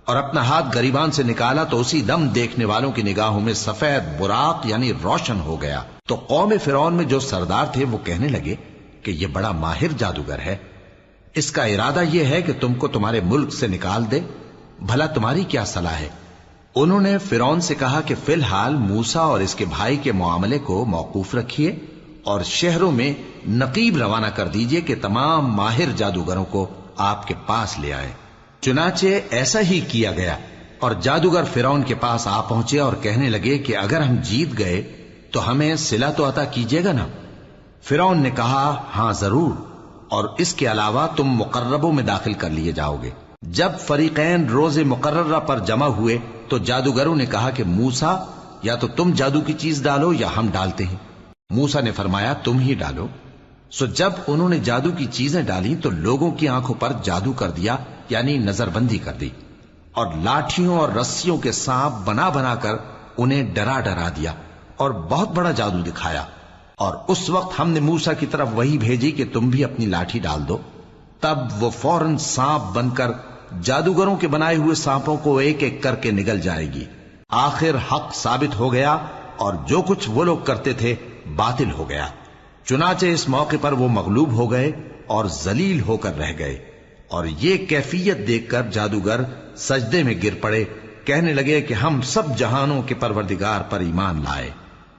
اور اپنا ہاتھ گریبان سے نکالا تو اسی دم دیکھنے والوں کی نگاہوں میں سفید براق یعنی روشن ہو گیا۔ تو قوم فرعون میں جو سردار تھے وہ کہنے لگے کہ یہ بڑا ماہر جادوگر ہے، اس کا ارادہ یہ ہے کہ تم کو تمہارے ملک سے نکال دے، بھلا تمہاری کیا صلاح ہے؟ انہوں نے فرعون سے کہا کہ فی الحال موسیٰ اور اس کے بھائی کے معاملے کو موقوف رکھیے اور شہروں میں نقیب روانہ کر دیجئے کہ تمام ماہر جادوگروں کو آپ کے پاس لے آئیں۔ چنانچہ ایسا ہی کیا گیا، اور جادوگر فرعون کے پاس آ پہنچے اور کہنے لگے کہ اگر ہم جیت گئے تو ہمیں صلہ تو عطا کیجیے گا نا؟ فرعون نے کہا ہاں ضرور، اور اس کے علاوہ تم مقربوں میں داخل کر لیے جاؤ گے۔ جب فریقین روز مقررہ پر جمع ہوئے تو جادوگروں نے کہا کہ موسیٰ یا تو تم جادو کی چیز ڈالو یا ہم ڈالتے ہیں۔ موسیٰ نے فرمایا تم ہی ڈالو۔ سو جب انہوں نے جادو کی چیزیں ڈالی تو لوگوں کی آنکھوں پر جادو کر دیا، یعنی نظر بندی کر دی، اور لاٹھیوں اور رسیوں کے سانپ بنا بنا کر انہیں ڈرا ڈرا دیا اور بہت بڑا جادو دکھایا۔ اور اس وقت ہم نے موسیٰ کی طرف وحی بھیجی کہ تم بھی اپنی لاٹھی ڈال دو، تب وہ فوراً سانپ بن کر جادوگروں کے بنائے ہوئے سانپوں کو ایک ایک کر کے نگل جائے گی۔ آخر حق ثابت ہو گیا اور جو کچھ وہ لوگ کرتے تھے باطل ہو گیا۔ چنانچہ اس موقع پر وہ مغلوب ہو گئے اور ذلیل ہو کر رہ گئے، اور یہ کیفیت دیکھ کر جادوگر سجدے میں گر پڑے، کہنے لگے کہ ہم سب جہانوں کے پروردگار پر ایمان لائے،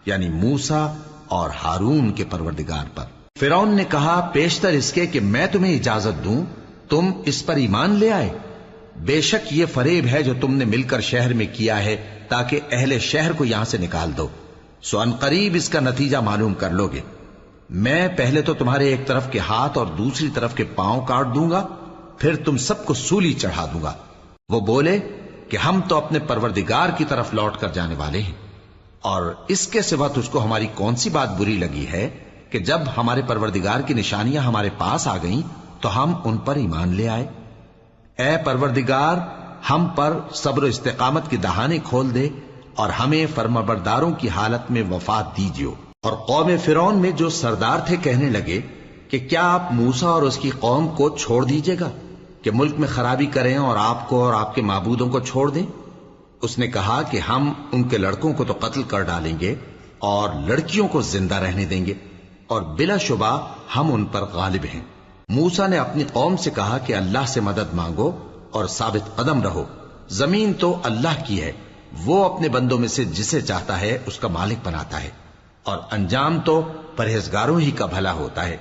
یعنی موسیٰ اور ہارون کے پروردگار پر۔ فرعون نے کہا پیشتر اس کے کہ میں تمہیں اجازت دوں تم اس پر ایمان لے آئے، بے شک یہ فریب ہے جو تم نے مل کر شہر میں کیا ہے تاکہ اہل شہر کو یہاں سے نکال دو، سو ان قریب اس کا نتیجہ معلوم کر لو گے۔ میں پہلے تو تمہارے ایک طرف کے ہاتھ اور دوسری طرف کے پاؤں کاٹ دوں گا، پھر تم سب کو سولی چڑھا دوں گا۔ وہ بولے کہ ہم تو اپنے پروردگار کی طرف لوٹ کر جانے والے ہیں، اور اس کے سوا تجھ کو ہماری کون سی بات بری لگی ہے کہ جب ہمارے پروردگار کی نشانیاں ہمارے پاس آ گئیں تو ہم ان پر ایمان لے آئے۔ اے پروردگار، ہم پر صبر و استقامت کی دہانے کھول دے اور ہمیں فرمانبرداروں کی حالت میں وفات دیجیو۔ اور قوم فرعون میں جو سردار تھے کہنے لگے کہ کیا آپ موسیٰ اور اس کی قوم کو چھوڑ دیجیے گا کہ ملک میں خرابی کریں اور آپ کو اور آپ کے معبودوں کو چھوڑ دیں؟ اس نے کہا کہ ہم ان کے لڑکوں کو تو قتل کر ڈالیں گے اور لڑکیوں کو زندہ رہنے دیں گے، اور بلا شبہ ہم ان پر غالب ہیں۔ موسیٰ نے اپنی قوم سے کہا کہ اللہ سے مدد مانگو اور ثابت قدم رہو، زمین تو اللہ کی ہے، وہ اپنے بندوں میں سے جسے چاہتا ہے اس کا مالک بناتا ہے، اور انجام تو پرہیزگاروں ہی کا بھلا ہوتا ہے۔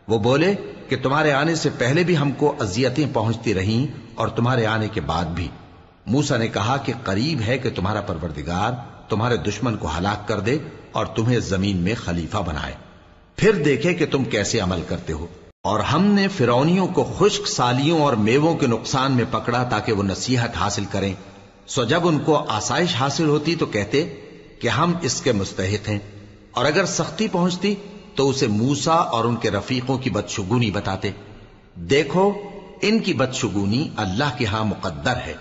وہ بولے کہ تمہارے آنے سے پہلے بھی ہم کو اذیتیں پہنچتی رہیں اور تمہارے آنے کے بعد بھی۔ موسیٰ نے کہا کہ قریب ہے کہ تمہارا پروردگار تمہارے دشمن کو ہلاک کر دے اور تمہیں زمین میں خلیفہ بنائے، پھر دیکھے کہ تم کیسے عمل کرتے ہو۔ اور ہم نے فرعونیوں کو خشک سالیوں اور میووں کے نقصان میں پکڑا تاکہ وہ نصیحت حاصل کریں، سو جب ان کو آسائش حاصل ہوتی تو کہتے کہ ہم اس کے مستحق ہیں، اور اگر سختی پہنچتی تو اسے موسیٰ اور ان کے رفیقوں کی بدشگونی بتاتے۔ دیکھو ان کی بدشگونی اللہ کے ہاں مقدر ہے،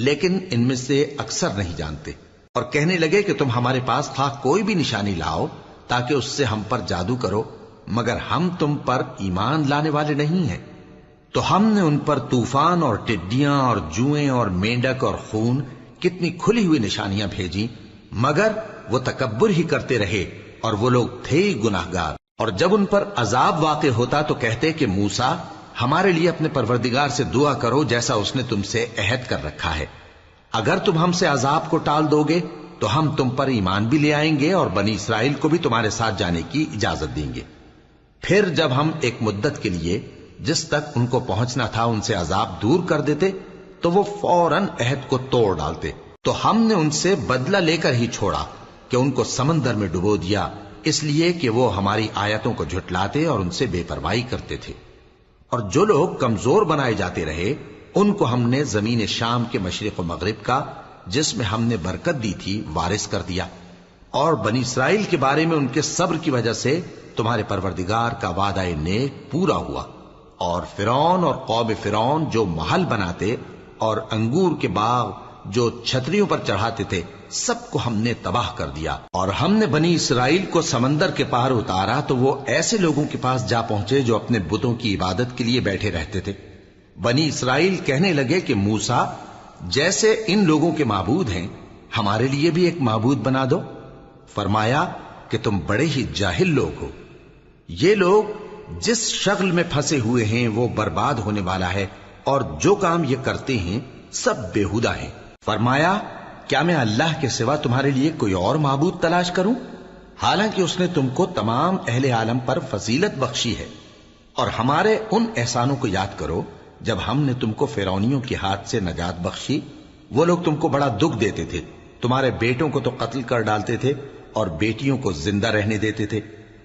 لیکن ان میں سے اکثر نہیں جانتے۔ اور کہنے لگے کہ تم ہمارے پاس خواہ کوئی بھی نشانی لاؤ تاکہ اس سے ہم پر جادو کرو، مگر ہم تم پر ایمان لانے والے نہیں ہیں۔ تو ہم نے ان پر طوفان اور ٹڈیاں اور جوئیں اور مینڈک اور خون کتنی کھلی ہوئی نشانیاں بھیجی، مگر وہ تکبر ہی کرتے رہے اور وہ لوگ تھے ہی گناہگار۔ اور جب ان پر عذاب واقع ہوتا تو کہتے کہ موسیٰ ہمارے لیے اپنے پروردگار سے دعا کرو جیسا اس نے تم سے عہد کر رکھا ہے، اگر تم ہم سے عذاب کو ٹال دو گے تو ہم تم پر ایمان بھی لے آئیں گے اور بنی اسرائیل کو بھی تمہارے ساتھ جانے کی اجازت دیں گے۔ پھر جب ہم ایک مدت کے لیے جس تک ان کو پہنچنا تھا ان سے عذاب دور کر دیتے تو وہ فوراً عہد کو توڑ ڈالتے، تو ہم نے ان سے بدلہ لے کر ہی چھوڑا کہ ان کو سمندر میں ڈبو دیا، اس لیے کہ وہ ہماری آیتوں کو جھٹلاتے اور ان سے بے پرواہی کرتے تھے۔ اور جو لوگ کمزور بنائے جاتے رہے ان کو ہم نے زمین شام کے مشرق و مغرب کا جس میں ہم نے برکت دی تھی وارث کر دیا، اور بنی اسرائیل کے بارے میں ان کے صبر کی وجہ سے تمہارے پروردگار کا وعدہ نیک پورا ہوا۔ اور فرعون اور قوم فرعون جو محل بناتے اور انگور کے باغ جو چھتریوں پر چڑھاتے تھے سب کو ہم نے تباہ کر دیا۔ اور ہم نے بنی اسرائیل کو سمندر کے پار اتارا تو وہ ایسے لوگوں کے پاس جا پہنچے جو اپنے بتوں کی عبادت کے لیے بیٹھے رہتے تھے۔ بنی اسرائیل کہنے لگے کہ موسیٰ جیسے ان لوگوں کے معبود ہیں ہمارے لیے بھی ایک معبود بنا دو۔ فرمایا کہ تم بڑے ہی جاہل لوگ ہو، یہ لوگ جس شغل میں پھنسے ہوئے ہیں وہ برباد ہونے والا ہے، اور جو کام یہ کرتے ہیں سب بےہودہ ہیں۔ فرمایا کیا میں اللہ کے سوا تمہارے لیے کوئی اور معبود تلاش کروں، حالانکہ اس نے تم کو تمام اہل عالم پر فضیلت بخشی ہے۔ اور ہمارے ان احسانوں کو یاد کرو جب ہم نے تم کو فرعونیوں کے ہاتھ سے نجات بخشی، وہ لوگ تم کو بڑا دکھ دیتے تھے، تمہارے بیٹوں کو تو قتل کر ڈالتے تھے اور بیٹیوں کو زندہ رہنے دیتے تھے،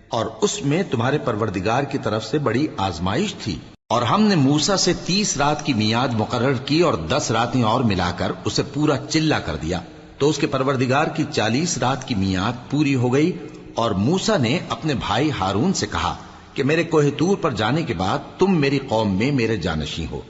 اور اس میں تمہارے پروردگار کی طرف سے بڑی آزمائش تھی۔ اور ہم نے موسیٰ سے 30 رات کی میعاد مقرر کی اور 10 راتیں اور ملا کر اسے پورا چلہ کر دیا، تو اس کے پروردگار کی 40 رات کی میعاد پوری ہو گئی، اور موسیٰ نے اپنے بھائی ہارون سے کہا کہ میرے کوہ طور پر جانے کے بعد تم میری قوم میں میرے جانشین ہو،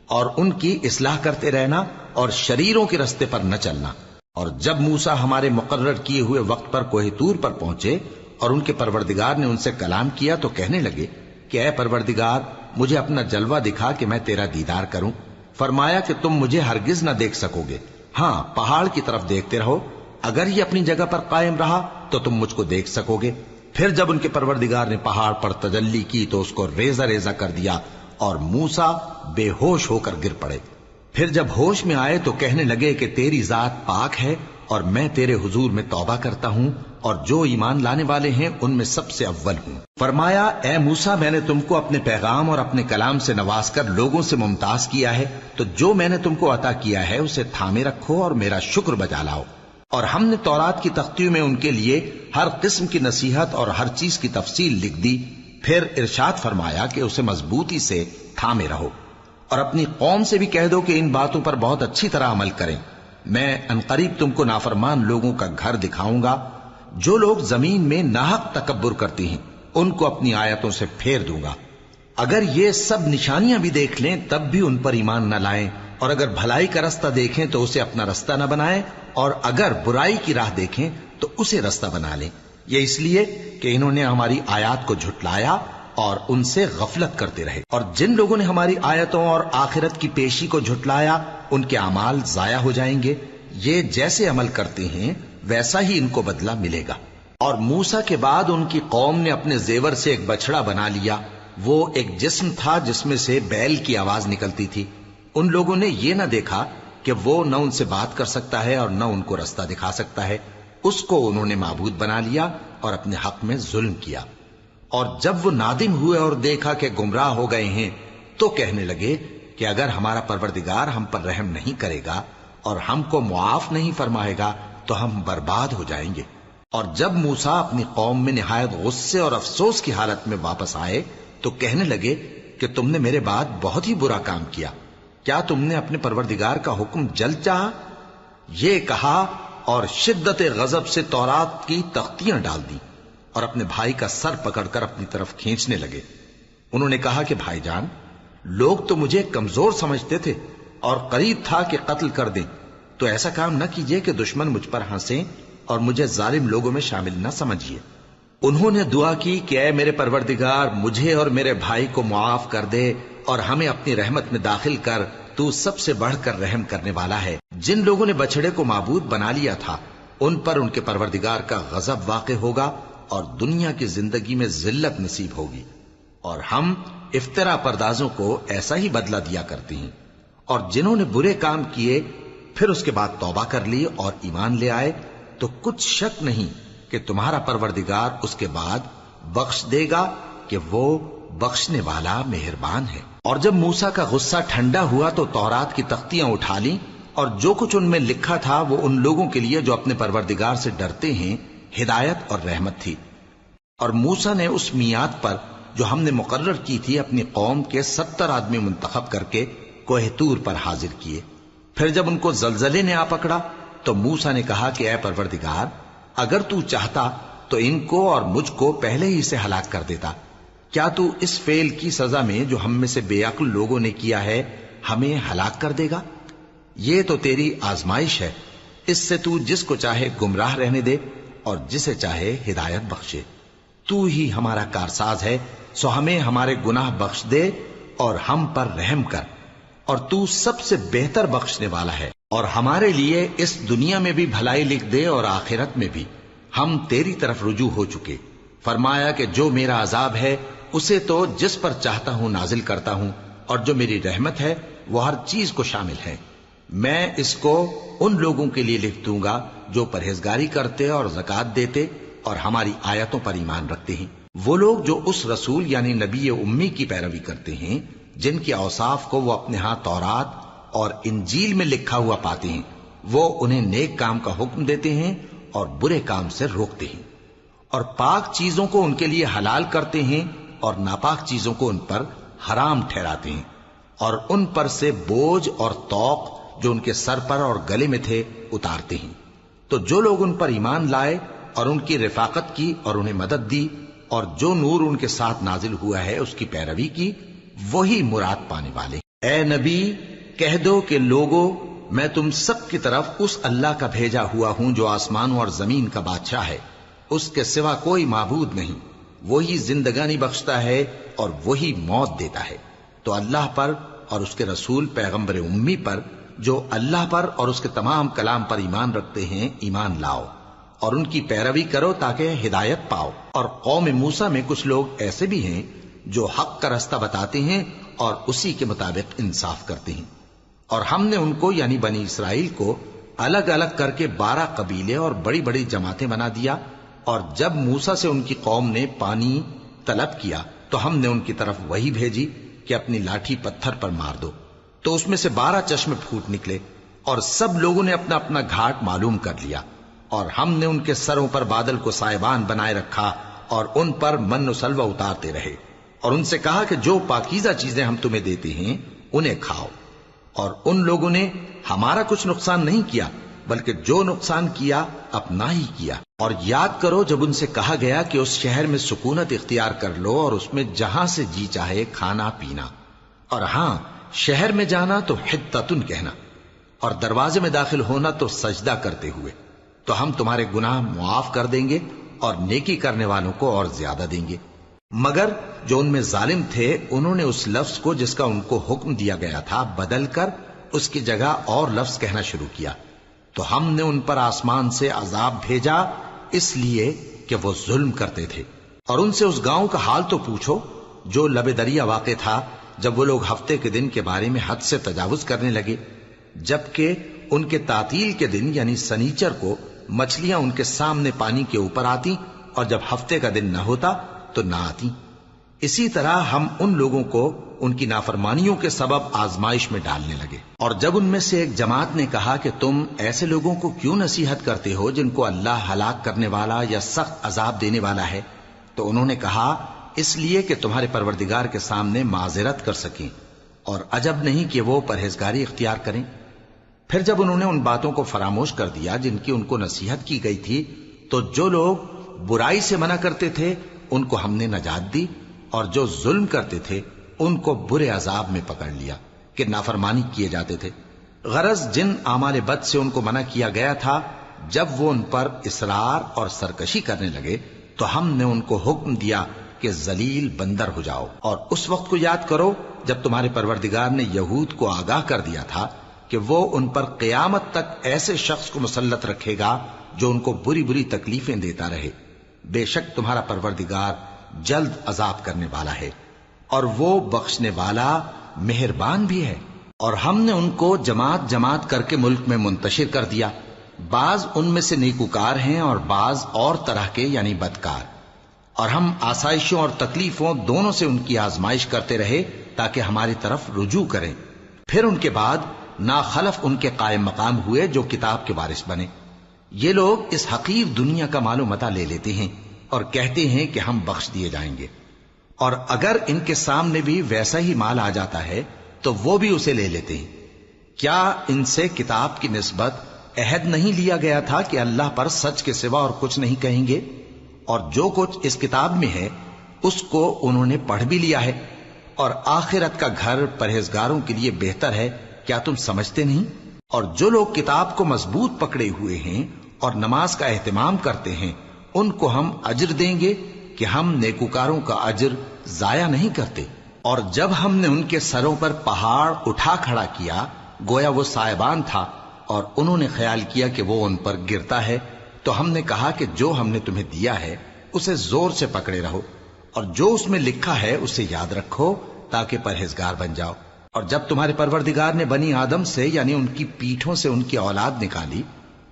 اور ان کی اصلاح کرتے رہنا اور شریروں کے رستے پر نہ چلنا۔ اور جب موسیٰ ہمارے مقرر کیے ہوئے وقت پر کوہ طور پر پہنچے اور ان کے پروردگار نے ان سے کلام کیا تو کہنے لگے کہ اے پروردگار، مجھے اپنا جلوہ دکھا کہ میں تیرا دیدار کروں۔ فرمایا کہ تم مجھے ہرگز نہ دیکھ سکو گے، ہاں پہاڑ کی طرف دیکھتے رہو، اگر یہ اپنی جگہ پر قائم رہا تو تم مجھ کو دیکھ سکو گے۔ پھر جب ان کے پروردگار نے پہاڑ پر تجلی کی تو اس کو ریزہ ریزہ کر دیا اور موسیٰ بے ہوش ہو کر گر پڑے۔ پھر جب ہوش میں آئے تو کہنے لگے کہ تیری ذات پاک ہے اور میں تیرے حضور میں توبہ کرتا ہوں، اور جو ایمان لانے والے ہیں ان میں سب سے اول ہوں۔ فرمایا اے موسیٰ، میں نے تم کو اپنے پیغام اور اپنے کلام سے نواز کر لوگوں سے ممتاز کیا ہے، تو جو میں نے تم کو عطا کیا ہے اسے تھامے رکھو اور میرا شکر بجا لاؤ۔ اور ہم نے تورات کی تختیوں میں ان کے لیے ہر قسم کی نصیحت اور ہر چیز کی تفصیل لکھ دی۔ پھر ارشاد فرمایا کہ اسے مضبوطی سے تھامے رہو، اور اپنی قوم سے بھی کہہ دو کہ ان باتوں پر بہت اچھی طرح عمل کریں۔ میں عنقریب تم کو نافرمان لوگوں کا گھر دکھاؤں گا۔ جو لوگ زمین میں ناحق تکبر کرتی ہیں ان کو اپنی آیتوں سے پھیر دوں گا۔ اگر یہ سب نشانیاں بھی دیکھ لیں تب بھی ان پر ایمان نہ لائیں، اور اگر بھلائی کا رستہ دیکھیں تو اسے اپنا رستہ نہ بنائیں، اور اگر برائی کی راہ دیکھیں تو اسے رستہ بنا لیں۔ یہ اس لیے کہ انہوں نے ہماری آیات کو جھٹلایا اور ان سے غفلت کرتے رہے۔ اور جن لوگوں نے ہماری آیتوں اور آخرت کی پیشی کو جھٹلایا ان کے اعمال ضائع ہو جائیں گے۔ یہ جیسے عمل کرتے ہیں ویسا ہی ان کو بدلہ ملے گا۔ اور موسیٰ کے بعد ان کی قوم نے اپنے زیور سے ایک بچڑا بنا لیا، وہ ایک جسم تھا جس میں سے بیل کی آواز نکلتی تھی۔ ان لوگوں نے یہ نہ دیکھا کہ وہ نہ ان سے بات کر سکتا ہے اور نہ ان کو رستہ دکھا سکتا ہے، اس کو انہوں نے معبود بنا لیا اور اپنے حق میں ظلم کیا۔ اور جب وہ نادم ہوئے اور دیکھا کہ گمراہ ہو گئے ہیں تو کہنے لگے کہ اگر ہمارا پروردگار ہم پر رحم نہیں کرے گا اور ہم کو معاف نہیں فرمائے گا تو ہم برباد ہو جائیں گے۔ اور جب موسیٰ اپنی قوم میں نہایت غصے اور افسوس کی حالت میں واپس آئے تو کہنے لگے کہ تم نے میرے بعد بہت ہی برا کام کیا، کیا تم نے اپنے پروردگار کا حکم جلد چاہا؟ یہ کہا اور شدت غضب سے تورات کی تختیاں ڈال دی اور اپنے بھائی کا سر پکڑ کر اپنی طرف کھینچنے لگے۔ انہوں نے کہا کہ بھائی جان، لوگ تو مجھے کمزور سمجھتے تھے اور قریب تھا کہ قتل کر دیں، تو ایسا کام نہ کیجیے کہ دشمن مجھ پر ہنسیں اور مجھے ظالم لوگوں میں شامل نہ سمجھیے۔ انہوں نے دعا کی کہ اے میرے پروردگار، مجھے اور میرے بھائی کو معاف کر دے اور ہمیں اپنی رحمت میں داخل کر، تو سب سے بڑھ کر رحم کرنے والا ہے۔ جن لوگوں نے بچڑے کو معبود بنا لیا تھا ان پر ان کے پروردگار کا غضب واقع ہوگا اور دنیا کی زندگی میں ذلت نصیب ہوگی، اور ہم افترا پردازوں کو ایسا ہی بدلہ دیا کرتے ہیں۔ اور جنہوں نے برے کام کیے پھر اس کے بعد توبہ کر لی اور ایمان لے آئے تو کچھ شک نہیں کہ تمہارا پروردگار اس کے بعد بخش دے گا کہ وہ بخشنے والا مہربان ہے۔ اور جب موسیٰ کا غصہ ٹھنڈا ہوا تو تورات کی تختیاں اٹھا لیں، اور جو کچھ ان میں لکھا تھا وہ ان لوگوں کے لیے جو اپنے پروردگار سے ڈرتے ہیں ہدایت اور رحمت تھی۔ اور موسیٰ نے اس میعاد پر جو ہم نے مقرر کی تھی اپنی قوم کے 70 آدمی منتخب کر کے کوہ طور پر حاضر کیے۔ پھر جب ان کو زلزلے نے آ پکڑا تو موسیٰ نے کہا کہ اے پروردگار، اگر تو چاہتا تو ان کو اور مجھ کو پہلے ہی سے ہلاک کر دیتا۔ کیا تو اس فعل کی سزا میں جو ہم میں سے بے عقل لوگوں نے کیا ہے ہمیں ہلاک کر دے گا؟ یہ تو تیری آزمائش ہے، اس سے تو جس کو چاہے گمراہ رہنے دے اور جسے چاہے ہدایت بخشے۔ تو ہی ہمارا کارساز ہے، سو ہمیں ہمارے گناہ بخش دے اور ہم پر رحم کر، اور تو سب سے بہتر بخشنے والا ہے۔ اور ہمارے لیے اس دنیا میں بھی بھلائی لکھ دے اور آخرت میں بھی، ہم تیری طرف رجوع ہو چکے۔ فرمایا کہ جو میرا عذاب ہے اسے تو جس پر چاہتا ہوں نازل کرتا ہوں، اور جو میری رحمت ہے وہ ہر چیز کو شامل ہے۔ میں اس کو ان لوگوں کے لیے لکھ دوں گا جو پرہیزگاری کرتے اور زکوٰۃ دیتے اور ہماری آیتوں پر ایمان رکھتے ہیں۔ وہ لوگ جو اس رسول یعنی نبی امی کی پیروی کرتے ہیں جن کے اوصاف کو وہ اپنے ہاں تورات اور انجیل میں لکھا ہوا پاتے ہیں، وہ انہیں نیک کام کا حکم دیتے ہیں اور برے کام سے روکتے ہیں، اور پاک چیزوں کو ان کے لیے حلال کرتے ہیں اور ناپاک چیزوں کو ان پر حرام ٹھہراتے ہیں، اور ان پر سے بوجھ اور طوق جو ان کے سر پر اور گلے میں تھے اتارتے ہیں۔ تو جو لوگ ان پر ایمان لائے اور ان کی رفاقت کی اور انہیں مدد دی اور جو نور ان کے ساتھ نازل ہوا ہے اس کی پیروی کی، وہی مراد پانے والے۔ اے نبی کہہ دو کہ لوگو، میں تم سب کی طرف اس اللہ کا بھیجا ہوا ہوں جو آسمانوں اور زمین کا بادشاہ ہے، اس کے سوا کوئی معبود نہیں، وہی زندگانی بخشتا ہے اور وہی موت دیتا ہے۔ تو اللہ پر اور اس کے رسول پیغمبر امی پر جو اللہ پر اور اس کے تمام کلام پر ایمان رکھتے ہیں ایمان لاؤ اور ان کی پیروی کرو تاکہ ہدایت پاؤ۔ اور قوم موسیٰ میں کچھ لوگ ایسے بھی ہیں جو حق کا رستہ بتاتے ہیں اور اسی کے مطابق انصاف کرتے ہیں، اور ہم نے ان کو یعنی بنی اسرائیل کو الگ الگ کر کے 12 قبیلے اور بڑی بڑی جماعتیں بنا دیا، اور جب موسیٰ سے ان کی قوم نے پانی طلب کیا تو ہم نے ان کی طرف وہی بھیجی کہ اپنی لاٹھی پتھر پر مار دو، تو اس میں سے 12 چشمے پھوٹ نکلے، اور سب لوگوں نے اپنا اپنا گھاٹ معلوم کر لیا، اور ہم نے ان کے سروں پر بادل کو سائبان بنائے رکھا اور ان پر من و سلوہ اتارتے رہے، اور ان سے کہا کہ جو پاکیزہ چیزیں ہم تمہیں دیتے ہیں انہیں کھاؤ، اور ان لوگوں نے ہمارا کچھ نقصان نہیں کیا بلکہ جو نقصان کیا اپنا ہی کیا۔ اور یاد کرو جب ان سے کہا گیا کہ اس شہر میں سکونت اختیار کر لو اور اس میں جہاں سے جی چاہے کھانا پینا، اور ہاں شہر میں جانا تو حتتن کہنا، اور دروازے میں داخل ہونا تو سجدہ کرتے ہوئے، تو ہم تمہارے گناہ معاف کر دیں گے اور نیکی کرنے والوں کو اور زیادہ دیں گے۔ مگر جو ان میں ظالم تھے انہوں نے اس لفظ کو جس کا ان کو حکم دیا گیا تھا بدل کر اس کی جگہ اور لفظ کہنا شروع کیا، تو ہم نے ان پر آسمان سے عذاب بھیجا اس لیے کہ وہ ظلم کرتے تھے۔ اور ان سے اس گاؤں کا حال تو پوچھو جو لب دریا واقع تھا، جب وہ لوگ ہفتے کے دن کے بارے میں حد سے تجاوز کرنے لگے، جبکہ ان کے تعطیل کے دن یعنی سنیچر کو مچھلیاں ان کے سامنے پانی کے اوپر آتی اور جب ہفتے کا دن نہ ہوتا تو نہ آتی۔ اسی طرح ہم ان لوگوں کو ان کی نافرمانیوں کے سبب آزمائش میں ڈالنے لگے۔ اور جب ان میں سے ایک جماعت نے کہا کہ تم ایسے لوگوں کو کیوں نصیحت کرتے ہو جن کو اللہ ہلاک کرنے والا یا سخت عذاب دینے والا ہے، تو انہوں نے کہا اس لیے کہ تمہارے پروردگار کے سامنے معذرت کر سکیں، اور عجب نہیں کہ وہ پرہیزگاری اختیار کریں۔ پھر جب انہوں نے ان باتوں کو فراموش کر دیا جن کی ان کو نصیحت کی گئی تھی، تو جو لوگ برائی سے منع کرتے تھے ان کو ہم نے نجات دی، اور جو ظلم کرتے تھے ان کو برے عذاب میں پکڑ لیا کہ نافرمانی کیے جاتے تھے۔ غرض جن اعمال بد سے ان کو منع کیا گیا تھا، جب وہ ان پر اصرار اور سرکشی کرنے لگے تو ہم نے ان کو حکم دیا کہ ذلیل بندر ہو جاؤ۔ اور اس وقت کو یاد کرو جب تمہارے پروردگار نے یہود کو آگاہ کر دیا تھا کہ وہ ان پر قیامت تک ایسے شخص کو مسلط رکھے گا جو ان کو بری بری تکلیفیں دیتا رہے۔ بے شک تمہارا پروردگار جلد عذاب کرنے والا ہے اور وہ بخشنے والا مہربان بھی ہے۔ اور ہم نے ان کو جماعت جماعت کر کے ملک میں منتشر کر دیا، بعض ان میں سے نیکوکار ہیں اور بعض اور طرح کے یعنی بدکار، اور ہم آسائشوں اور تکلیفوں دونوں سے ان کی آزمائش کرتے رہے تاکہ ہماری طرف رجوع کریں۔ پھر ان کے بعد ناخلف ان کے قائم مقام ہوئے جو کتاب کے وارث بنے۔ یہ لوگ اس حقیر دنیا کا مال و متاع لے لیتے ہیں اور کہتے ہیں کہ ہم بخش دیے جائیں گے، اور اگر ان کے سامنے بھی ویسا ہی مال آ جاتا ہے تو وہ بھی اسے لے لیتے ہیں۔ کیا ان سے کتاب کی نسبت عہد نہیں لیا گیا تھا کہ اللہ پر سچ کے سوا اور کچھ نہیں کہیں گے؟ اور جو کچھ اس کتاب میں ہے اس کو انہوں نے پڑھ بھی لیا ہے، اور آخرت کا گھر پرہیزگاروں کے لیے بہتر ہے، کیا تم سمجھتے نہیں؟ اور جو لوگ کتاب کو مضبوط پکڑے ہوئے ہیں اور نماز کا اہتمام کرتے ہیں ان کو ہم اجر دیں گے کہ ہم نیکوکاروں کا اجر ضائع نہیں کرتے۔ اور جب ہم نے ان کے سروں پر پہاڑ اٹھا کھڑا کیا گویا وہ سائبان تھا، اور انہوں نے خیال کیا کہ وہ ان پر گرتا ہے، تو ہم نے کہا کہ جو ہم نے تمہیں دیا ہے اسے زور سے پکڑے رہو، اور جو اس میں لکھا ہے اسے یاد رکھو تاکہ پرہیزگار بن جاؤ۔ اور جب تمہارے پروردگار نے بنی آدم سے یعنی ان کی پیٹھوں سے ان کی اولاد نکالی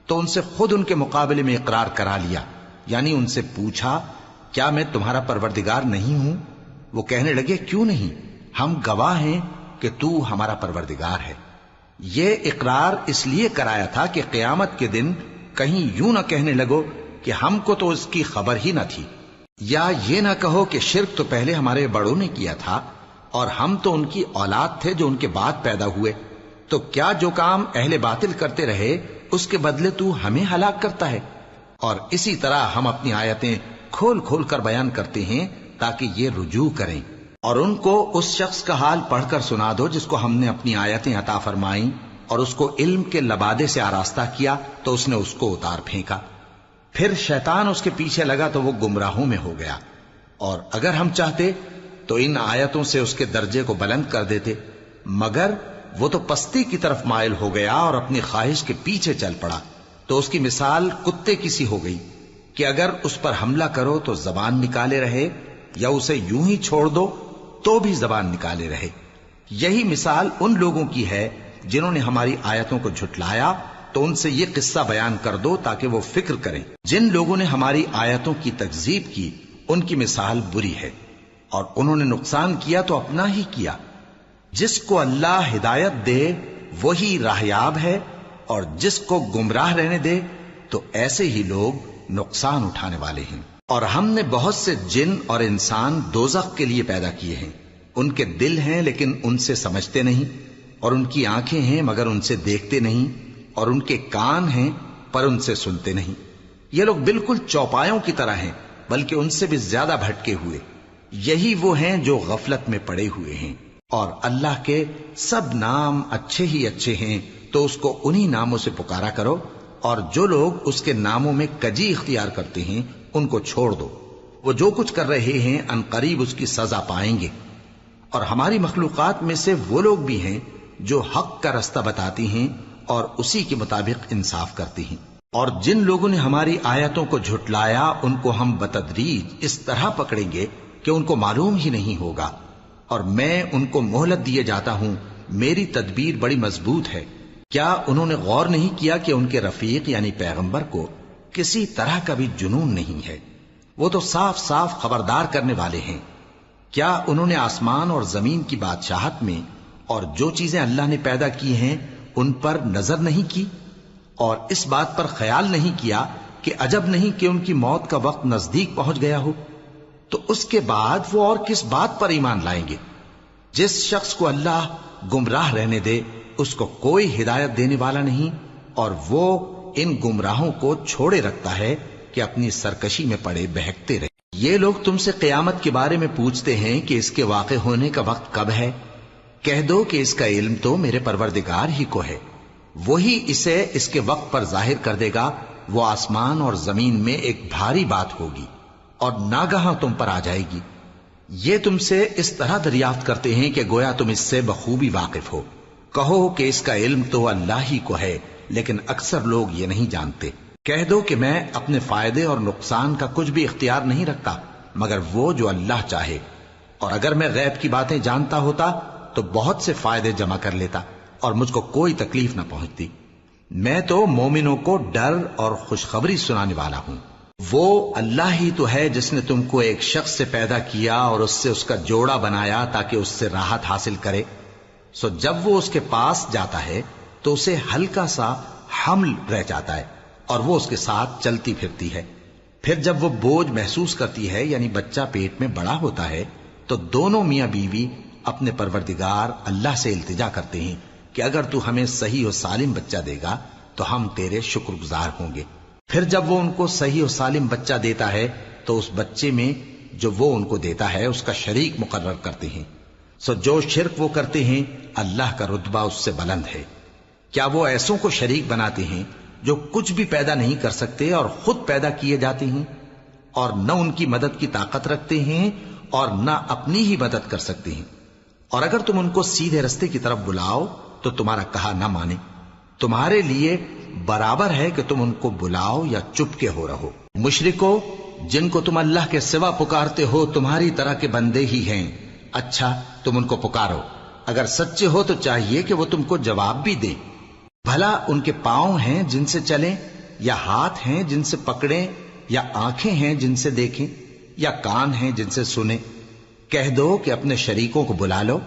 تو ان سے خود ان کے مقابلے میں اقرار کرا لیا، یعنی ان سے پوچھا کیا میں تمہارا پروردگار نہیں ہوں؟ وہ کہنے لگے کیوں نہیں، ہم گواہ ہیں کہ تو ہمارا پروردگار ہے۔ یہ اقرار اس لیے کرایا تھا کہ قیامت کے دن کہیں یوں نہ کہنے لگو کہ ہم کو تو اس کی خبر ہی نہ تھی، یا یہ نہ کہو کہ شرک تو پہلے ہمارے بڑوں نے کیا تھا اور ہم تو ان کی اولاد تھے جو ان کے بعد پیدا ہوئے۔ تو کیا جو کام اہل باطل کرتے رہے اس کے بدلے تو ہمیں ہلاک کرتا ہے؟ اور اسی طرح ہم اپنی آیتیں کھول کھول کر بیان کرتے ہیں تاکہ یہ رجوع کریں۔ اور ان کو اس شخص کا حال پڑھ کر سنا دو جس کو ہم نے اپنی آیتیں عطا فرمائیں اور اس کو علم کے لبادے سے آراستہ کیا تو اس نے اس کو اتار پھینکا، پھر شیطان اس کے پیچھے لگا تو وہ گمراہوں میں ہو گیا۔ اور اگر ہم چاہتے تو ان آیتوں سے اس کے درجے کو بلند کر دیتے، مگر وہ تو پستی کی طرف مائل ہو گیا اور اپنی خواہش کے پیچھے چل پڑا، تو اس کی مثال کتے کی سی ہو گئی کہ اگر اس پر حملہ کرو تو زبان نکالے رہے، یا اسے یوں ہی چھوڑ دو تو بھی زبان نکالے رہے۔ یہی مثال ان لوگوں کی ہے جنہوں نے ہماری آیتوں کو جھٹلایا، تو ان سے یہ قصہ بیان کر دو تاکہ وہ فکر کریں۔ جن لوگوں نے ہماری آیتوں کی تکذیب کی ان کی مثال بری ہے، اور انہوں نے نقصان کیا تو اپنا ہی کیا۔ جس کو اللہ ہدایت دے وہی راہیاب ہے، اور جس کو گمراہ رہنے دے تو ایسے ہی لوگ نقصان اٹھانے والے ہیں۔ اور ہم نے بہت سے جن اور انسان دوزخ کے لیے پیدا کیے ہیں، ان کے دل ہیں لیکن ان سے سمجھتے نہیں، اور ان کی آنکھیں ہیں مگر ان سے دیکھتے نہیں، اور ان کے کان ہیں پر ان سے سنتے نہیں۔ یہ لوگ بالکل چوپایوں کی طرح ہیں، بلکہ ان سے بھی زیادہ بھٹکے ہوئے۔ یہی وہ ہیں جو غفلت میں پڑے ہوئے ہیں۔ اور اللہ کے سب نام اچھے ہی اچھے ہیں، تو اس کو انہی ناموں سے پکارا کرو، اور جو لوگ اس کے ناموں میں کجی اختیار کرتے ہیں ان کو چھوڑ دو۔ وہ جو کچھ کر رہے ہیں ان قریب اس کی سزا پائیں گے۔ اور ہماری مخلوقات میں سے وہ لوگ بھی ہیں جو حق کا رستہ بتاتی ہیں اور اسی کے مطابق انصاف کرتی ہیں۔ اور جن لوگوں نے ہماری آیتوں کو جھٹلایا ان کو ہم بتدریج اس طرح پکڑیں گے کہ ان کو معلوم ہی نہیں ہوگا، اور میں ان کو مہلت دیے جاتا ہوں، میری تدبیر بڑی مضبوط ہے۔ کیا انہوں نے غور نہیں کیا کہ ان کے رفیق یعنی پیغمبر کو کسی طرح کا بھی جنون نہیں ہے؟ وہ تو صاف صاف خبردار کرنے والے ہیں۔ کیا انہوں نے آسمان اور زمین کی بادشاہت میں اور جو چیزیں اللہ نے پیدا کی ہیں ان پر نظر نہیں کی، اور اس بات پر خیال نہیں کیا کہ عجب نہیں کہ ان کی موت کا وقت نزدیک پہنچ گیا ہو؟ تو اس کے بعد وہ اور کس بات پر ایمان لائیں گے؟ جس شخص کو اللہ گمراہ رہنے دے اس کو کوئی ہدایت دینے والا نہیں، اور وہ ان گمراہوں کو چھوڑے رکھتا ہے کہ اپنی سرکشی میں پڑے بہکتے رہے۔ یہ لوگ تم سے قیامت کے بارے میں پوچھتے ہیں کہ اس کے واقع ہونے کا وقت کب ہے؟ کہہ دو کہ اس کا علم تو میرے پروردگار ہی کو ہے، وہی اسے اس کے وقت پر ظاہر کر دے گا۔ وہ آسمان اور زمین میں ایک بھاری بات ہوگی اور ناگہاں تم پر آ جائے گی۔ یہ تم سے اس طرح دریافت کرتے ہیں کہ گویا تم اس سے بخوبی واقف ہو۔ کہو کہ اس کا علم تو اللہ ہی کو ہے، لیکن اکثر لوگ یہ نہیں جانتے۔ کہہ دو کہ میں اپنے فائدے اور نقصان کا کچھ بھی اختیار نہیں رکھتا مگر وہ جو اللہ چاہے، اور اگر میں غیب کی باتیں جانتا ہوتا تو بہت سے فائدے جمع کر لیتا اور مجھ کو کوئی تکلیف نہ پہنچتی۔ میں تو مومنوں کو ڈر اور خوشخبری سنانے والا ہوں۔ وہ اللہ ہی تو ہے جس نے تم کو ایک شخص سے پیدا کیا اور اس سے اس کا جوڑا بنایا تاکہ اس سے راحت حاصل کرے۔ سو جب وہ اس کے پاس جاتا ہے تو اسے ہلکا سا حمل رہ جاتا ہے اور وہ اس کے ساتھ چلتی پھرتی ہے۔ پھر جب وہ بوجھ محسوس کرتی ہے یعنی بچہ پیٹ میں بڑا ہوتا ہے تو دونوں میاں بیوی اپنے پروردگار اللہ سے التجا کرتے ہیں کہ اگر تو ہمیں صحیح و سالم بچہ دے گا تو ہم تیرے شکر گزار ہوں گے۔ پھر جب وہ ان کو صحیح و سالم بچہ دیتا ہے تو اس بچے میں جو وہ ان کو دیتا ہے اس کا شریک مقرر کرتے ہیں۔ سو جو شرک وہ کرتے ہیں اللہ کا رتبہ اس سے بلند ہے۔ کیا وہ ایسوں کو شریک بناتے ہیں جو کچھ بھی پیدا نہیں کر سکتے اور خود پیدا کیے جاتے ہیں، اور نہ ان کی مدد کی طاقت رکھتے ہیں اور نہ اپنی ہی مدد کر سکتے ہیں؟ اور اگر تم ان کو سیدھے رستے کی طرف بلاؤ تو تمہارا کہا نہ مانے، تمہارے لیے برابر ہے کہ تم ان کو بلاؤ یا چپ کے ہو رہو۔ مشرکو، جن کو تم اللہ کے سوا پکارتے ہو تمہاری طرح کے بندے ہی ہیں، اچھا تم ان کو پکارو، اگر سچے ہو تو چاہیے کہ وہ تم کو جواب بھی دیں۔ بھلا ان کے پاؤں ہیں جن سے چلیں، یا ہاتھ ہیں جن سے پکڑیں، یا آنکھیں ہیں جن سے دیکھیں، یا کان ہیں جن سے سنیں؟ کہہ دو کہ اپنے شریکوں کو بلا لو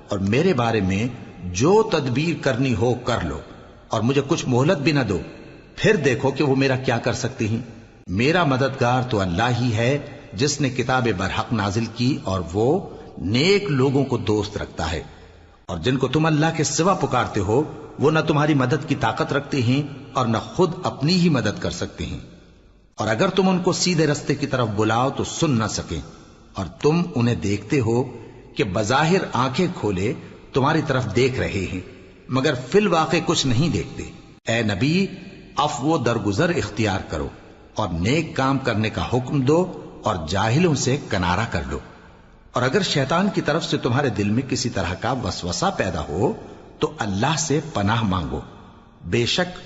اور میرے بارے میں جو تدبیر کرنی ہو کر لو، اور مجھے کچھ مہلت بھی نہ دو، پھر دیکھو کہ وہ میرا کیا کر سکتے ہیں۔ میرا مددگار تو اللہ ہی ہے جس نے کتاب برحق نازل کی، اور وہ نیک لوگوں کو دوست رکھتا ہے۔ اور جن کو تم اللہ کے سوا پکارتے ہو وہ نہ تمہاری مدد کی طاقت رکھتے ہیں اور نہ خود اپنی ہی مدد کر سکتے ہیں، اور اگر تم ان کو سیدھے رستے کی طرف بلاؤ تو سن نہ سکیں، اور تم انہیں دیکھتے ہو کہ بظاہر آنکھیں کھولے تمہاری طرف دیکھ رہے ہیں مگر فی الواقع کچھ نہیں دیکھتے۔ اے نبی، عفو و درگزر اختیار کرو اور نیک کام کرنے کا حکم دو اور جاہلوں سے کنارہ کر لو، اور اگر شیطان کی طرف سے تمہارے دل میں کسی طرح کا وسوسہ پیدا ہو تو اللہ سے پناہ مانگو، بے شک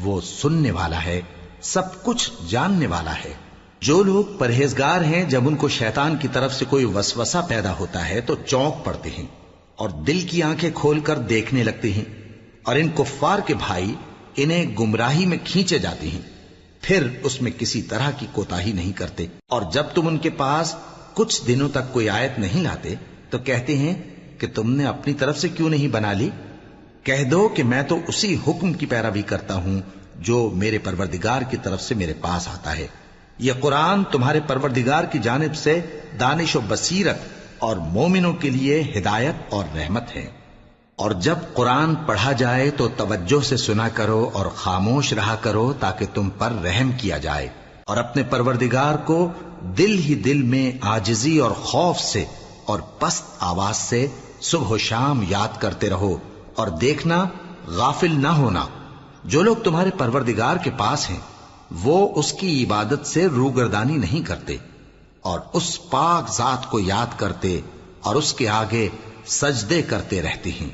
وہ سننے والا ہے، سب کچھ جاننے والا ہے۔ جو لوگ پرہیزگار ہیں جب ان کو شیطان کی طرف سے کوئی وسوسہ پیدا ہوتا ہے تو چونک پڑتے ہیں اور دل کی آنکھیں کھول کر دیکھنے لگتے ہیں، اور ان کفار کے بھائی انہیں گمراہی میں کھینچے جاتے ہیں، پھر اس میں کسی طرح کی کوتاہی نہیں کرتے، اور جب تم ان کے پاس کچھ دنوں تک کوئی آیت نہیں لاتے تو کہتے ہیں کہ تم نے اپنی طرف سے کیوں نہیں بنا لی؟ کہہ دو کہ میں تو اسی حکم کی پیروی کرتا ہوں جو میرے پروردگار کی طرف سے میرے پاس آتا ہے۔ یہ قرآن تمہارے پروردگار کی جانب سے دانش و بصیرت اور مومنوں کے لیے ہدایت اور رحمت ہے۔ اور جب قرآن پڑھا جائے تو توجہ سے سنا کرو اور خاموش رہا کرو تاکہ تم پر رحم کیا جائے، اور اپنے پروردگار کو دل ہی دل میں عاجزی اور خوف سے اور پست آواز سے صبح و شام یاد کرتے رہو، اور دیکھنا غافل نہ ہونا، جو لوگ تمہارے پروردگار کے پاس ہیں وہ اس کی عبادت سے روگردانی نہیں کرتے اور اس پاک ذات کو یاد کرتے اور اس کے آگے سجدے کرتے رہتے ہیں۔